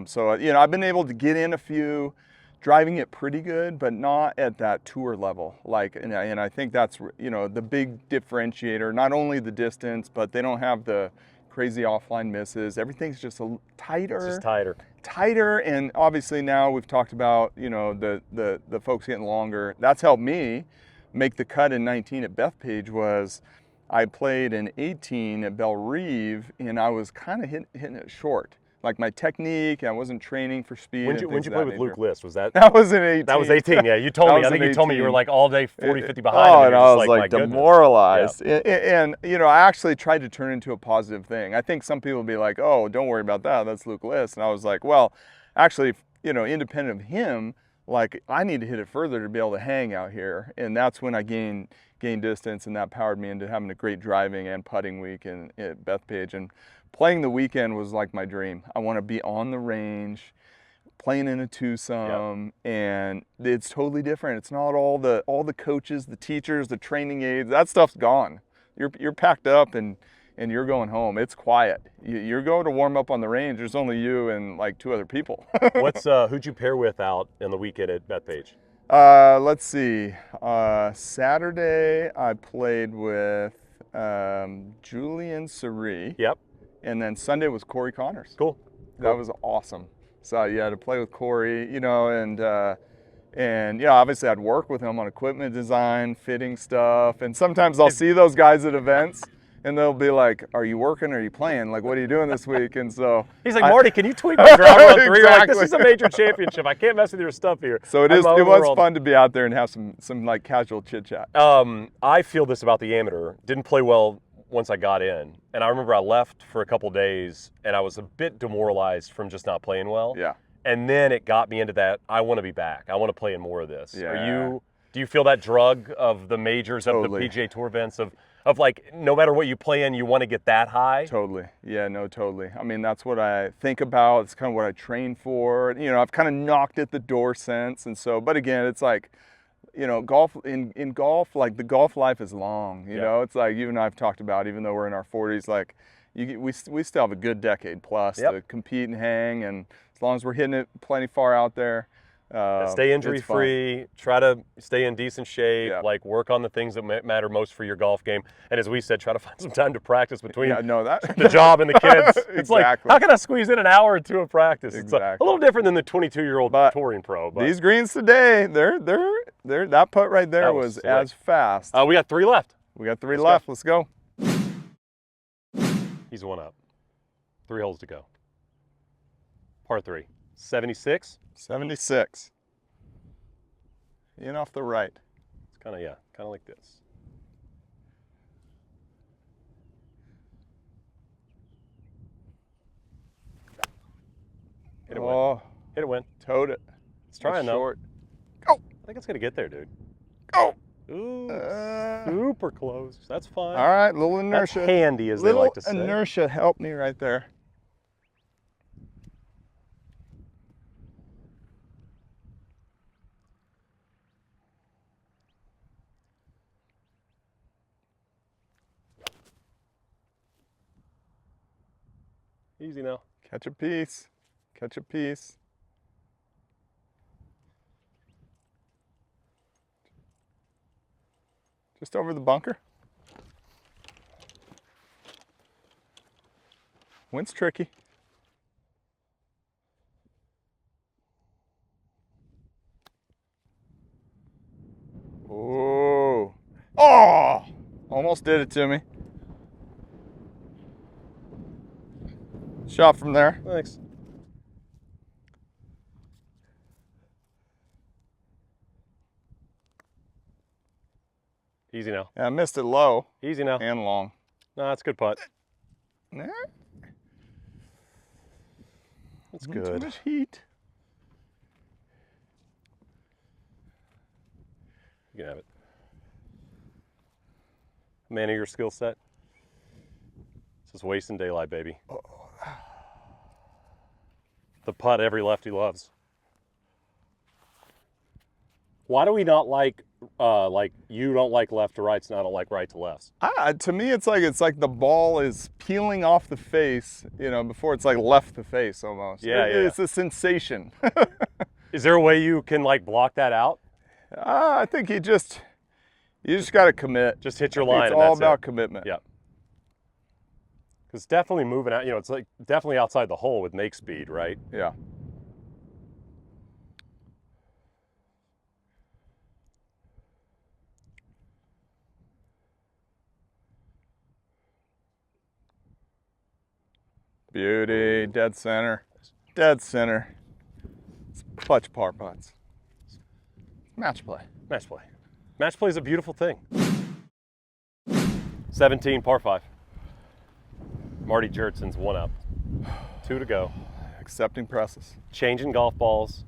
So, you know, I've been able to get in a few, driving it pretty good, but not at that tour level. Like, and I think that's, you know, the big differentiator, not only the distance, but they don't have the crazy offline misses. Everything's just tighter. It's just tighter, and obviously now we've talked about, you know, the folks getting longer. That's helped me make the cut in 19 at Bethpage. Was I played in 18 at Belle Reve, and I was kind of hitting it short. Like, my technique, I wasn't training for speed. When did you play with Luke List? Was that? That was in 18. That was 18, yeah. You told me. I think you told me you were like all day 40, 50 behind. Oh, and I was like demoralized. Yeah. And, you know, I actually tried to turn it into a positive thing. I think some people would be like, oh, don't worry about that. That's Luke List. And I was like, well, actually, you know, independent of him, like, I need to hit it further to be able to hang out here. And that's when I gained distance, and that powered me into having a great driving and putting week at Bethpage. And playing the weekend was like my dream. I want to be on the range, playing in a twosome, and it's totally different. It's not all the coaches, the teachers, the training aides. That stuff's gone. You're packed up and you're going home. It's quiet. You're going to warm up on the range. There's only you and like 2 other people. Who'd you pair with out in the weekend at Bethpage? Let's see. Saturday I played with Julian Suri. Yep. And then Sunday was Corey Connors. Cool. That was awesome. So yeah, to play with Corey, you know, and yeah, obviously I'd work with him on equipment design, fitting stuff, and sometimes I'll see those guys at events, and they'll be like, "Are you working or are you playing? Like, what are you doing this week?" And so he's like, "Marty, can you tweak my driver on 3?" You're like, "This is a major championship. I can't mess with your stuff here." So it was fun to be out there and have some like casual chit chat. I feel this about the amateur. Didn't play well once I got in. And I remember I left for a couple days, and I was a bit demoralized from just not playing well. Yeah. And then it got me into that, I want to be back. I want to play in more of this. Yeah. Do you feel that drug of the majors, Totally. of the PGA Tour events, of like, no matter what you play in, you want to get that high? Totally. Yeah, no, totally. I mean, that's what I think about. It's kind of what I train for. You know, I've kind of knocked at the door since. And so, but again, it's like, you know, golf, in golf, like the golf life is long, you know, it's like you and I've talked about, even though we're in our 40s, like we still have a good decade plus to compete and hang. And as long as we're hitting it plenty far out there, stay injury free, try to stay in decent shape, like work on the things that matter most for your golf game. And as we said, try to find some time to practice between the job and the kids. It's like, how can I squeeze in an hour or two of practice? It's a little different than the 22-year-old touring pro. But these greens today, they're that putt right there was as fast. We got 3 left. We got 3 left. Let's go. He's 1 up. 3 holes to go. Par 3. 76. 76. In off the right. It's kind of like this. Hit it win. Hit it win. Towed it. It's trying though. Short. Go. I think it's gonna get there, dude. Go. Ooh, super close. That's fine. All right, little inertia. That's handy, as they like to say. Little inertia helped me right there. Easy now. Catch a piece. Catch a piece. Just over the bunker. Wind's tricky. Oh. Oh! Almost did it to me. Shot from there. Thanks. Easy now. Yeah, I missed it low. Easy now. And long. No, that's a good putt. Nah. That's good. Too much heat. You can have it. Man of your skill set. This is wasting daylight, baby. The putt every lefty loves. Why do we not like you don't like left to rights and I don't like right to lefts? To me, it's like the ball is peeling off the face, you know, before it's like left the face almost. Yeah, It's a sensation. Is there a way you can like block that out? I think you just got to commit. Just hit your line. It's all about commitment. Yeah. Because definitely moving out, you know, it's like definitely outside the hole with make speed, right? Yeah. Beauty, dead center. Dead center. It's clutch par putts. Match play. Match play. Match play is a beautiful thing. 17, par 5. Marty Jertson's 1 up. 2 to go. Accepting presses. Changing golf balls.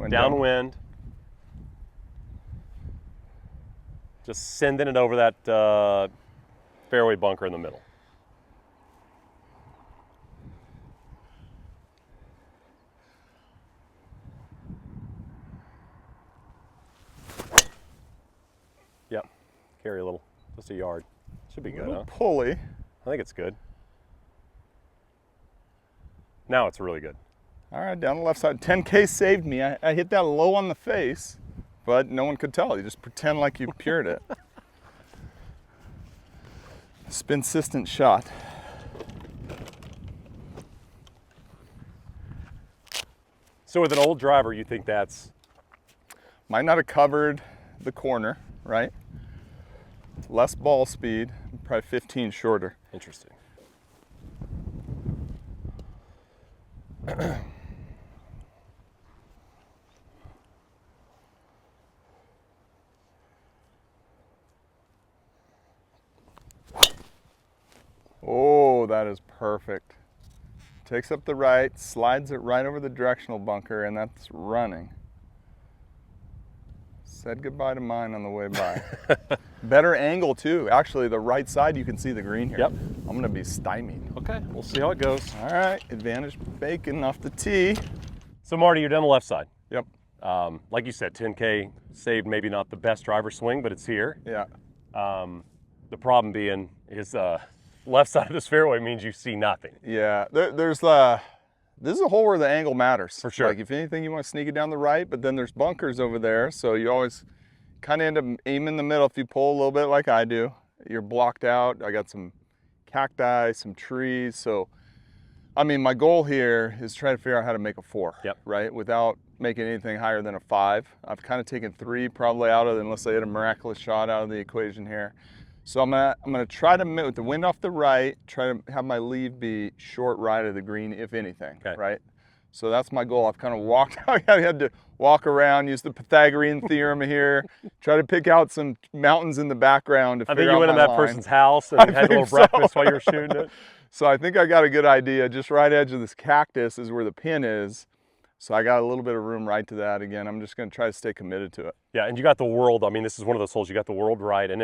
Downwind. Just sending it over that fairway bunker in the middle. Yep. Carry a little. Just a yard. Should be good, huh? Pulley. I think it's good. Now it's really good. All right, down the left side. 10K saved me. I hit that low on the face, but no one could tell. You just pretend like you pured it. Spin-sistent shot. So with an old driver, you think that's... Might not have covered the corner, right? Less ball speed, probably 15 shorter. Interesting. Oh, that is perfect. Takes up the right, slides it right over the directional bunker, and that's running. Said goodbye to mine on the way by. Better angle too. Actually, the right side, you can see the green here. Yep. I'm gonna be stymied. Okay, we'll see how it goes. All right, advantage bacon off the tee. So Marty, you're down the left side. Yep. Like you said, 10K saved, maybe not the best driver swing, but it's here. Yeah. The problem being is left side of this fairway means you see nothing. Yeah, there's this is a hole where the angle matters. For sure. Like if anything, you want to sneak it down the right, but then there's bunkers over there, so you always kind of end up aiming in the middle. If you pull a little bit like I do, you're blocked out. I got some cacti, some trees, so I mean, my goal here is try to figure out how to make a 4, Yep. right? Without making anything higher than a 5. I've kind of taken 3 probably out of it, unless I hit a miraculous shot out of the equation here. So I'm gonna try to, with the wind off the right, try to have my lead be short right of the green, if anything, okay. right? So that's my goal. I've kind of walked, I had to walk around, use the Pythagorean theorem here, try to pick out some mountains in the background to figure out I think you went in my that line. person's house and had a little so. breakfast while you were shooting it. So I think I got a good idea. Just right edge of this cactus is where the pin is. So I got a little bit of room right to that. Again, I'm just gonna try to stay committed to it. Yeah, and you got the world. I mean, this is one of those holes you got the world right, and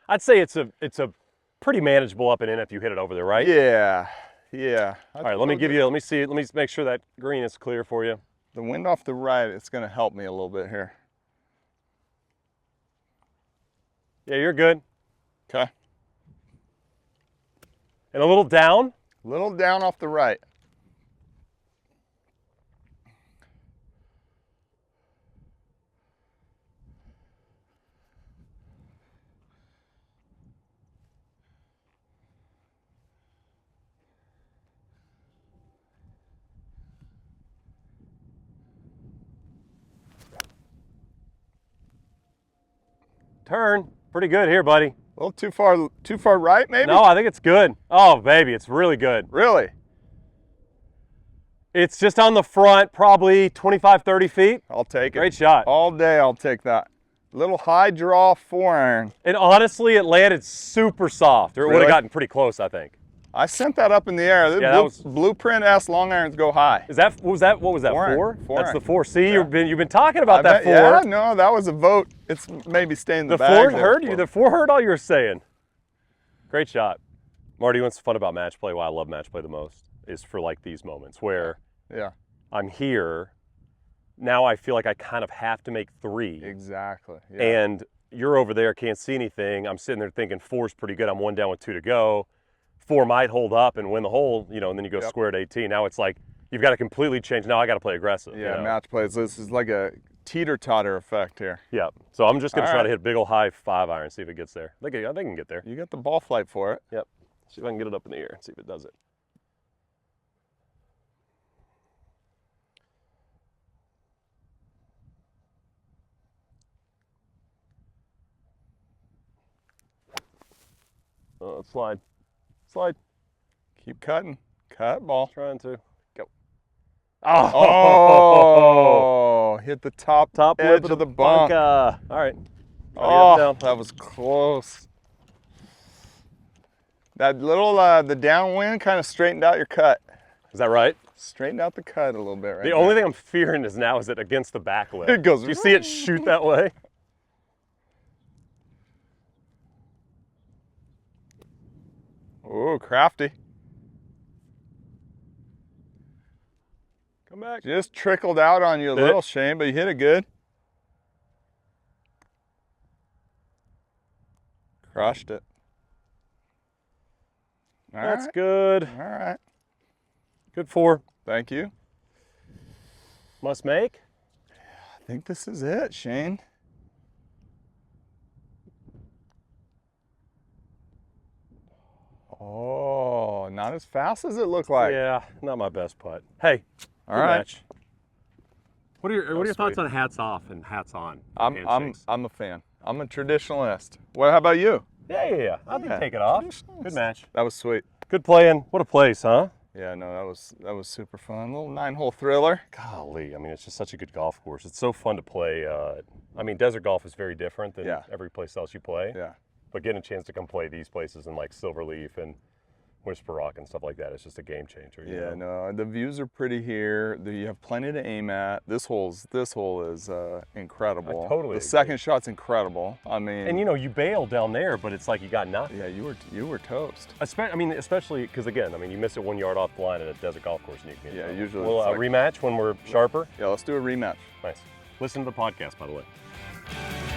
I'd say it's a pretty manageable up and in if you hit it over there, right? Yeah, yeah. All right, let me see, let me make sure that green is clear for you. The wind off the right, it's gonna help me a little bit here. Yeah, you're good. Okay. And a little down. A little down off the right. Turn. Pretty good here, buddy. A little too far right, maybe? No, I think it's good. Oh, baby, it's really good. Really? It's just on the front, probably 25, 30 feet. I'll take it. Great shot. All day, I'll take that. Little high draw 4-iron. And honestly, it landed super soft, or it would Really? have gotten pretty close, I think. I sent that up in the air. Yeah, that was Blueprint S long irons go high. What was that? 4? 4-iron. That's the 4. See, Yeah. you've been talking about that 4. Yeah, no, that was a vote. It's maybe staying in the bag. 4 there. heard you. The 4 heard all you were saying. Great shot. Marty, what's fun about match play, why I love match play the most, is for like these moments where Yeah. I'm here, now I feel like I kind of have to make 3. Exactly. Yeah. And you're over there, can't see anything. I'm sitting there thinking 4's pretty good. I'm 1 down with 2 to go. 4 might hold up and win the hole, and then you go square at 18. Now it's like you've got to completely change. Now I got to play aggressive. Yeah, match plays. This is like a teeter-totter effect here. Yeah. So I'm just going to All try right. to hit a big old high 5-iron, see if it gets there. I think I can get there. You got the ball flight for it. Yep. See if I can get it up in the air and see if it does it. Oh, slide. Slide. Keep cutting. Cut ball. Trying to. Go. Oh, hit the top edge lip of the bump. All right. Oh, that was close. That little, the downwind kind of straightened out your cut. Is that right? Straightened out the cut a little bit right The there. only thing I'm fearing is now is it against the back lip. It goes. Do you see it shoot that way? Oh, crafty. Come back. Just trickled out on you a Did little, it? Shane, but you hit it good. Crushed it. All That's right. good. All right. Good 4. Thank you. Must make. I think this is it, Shane. Oh, not as fast as it looked like. Yeah, not my best putt. Hey, All good right. match. What are your sweet. thoughts on hats off and hats on? I'm handshakes? a fan. I'm a traditionalist. How about you? Yeah. I think Yeah. take it off. Traditionalist. Good match. That was sweet. Good playing. What a place, huh? Yeah, no, that was super fun. Little 9-hole thriller. Golly, I mean, it's just such a good golf course. It's so fun to play. I mean, desert golf is very different than Yeah. every place else you play. Yeah. But getting a chance to come play these places in like Silverleaf and Whisper Rock and stuff like that. It's just a game changer. You Yeah, know? no, the views are pretty here. You have plenty to aim at. This hole is incredible. I totally The agree. second shot's incredible. I mean, And you know, you bail down there, but it's like you got nothing. yeah, you were toast. Especially because again, I mean, you miss it 1 yard off the line at a desert golf course, and you can get Yeah, usually Well, it's a like- rematch when we're sharper. Yeah, let's do a rematch. Nice. Listen to the podcast, by the way.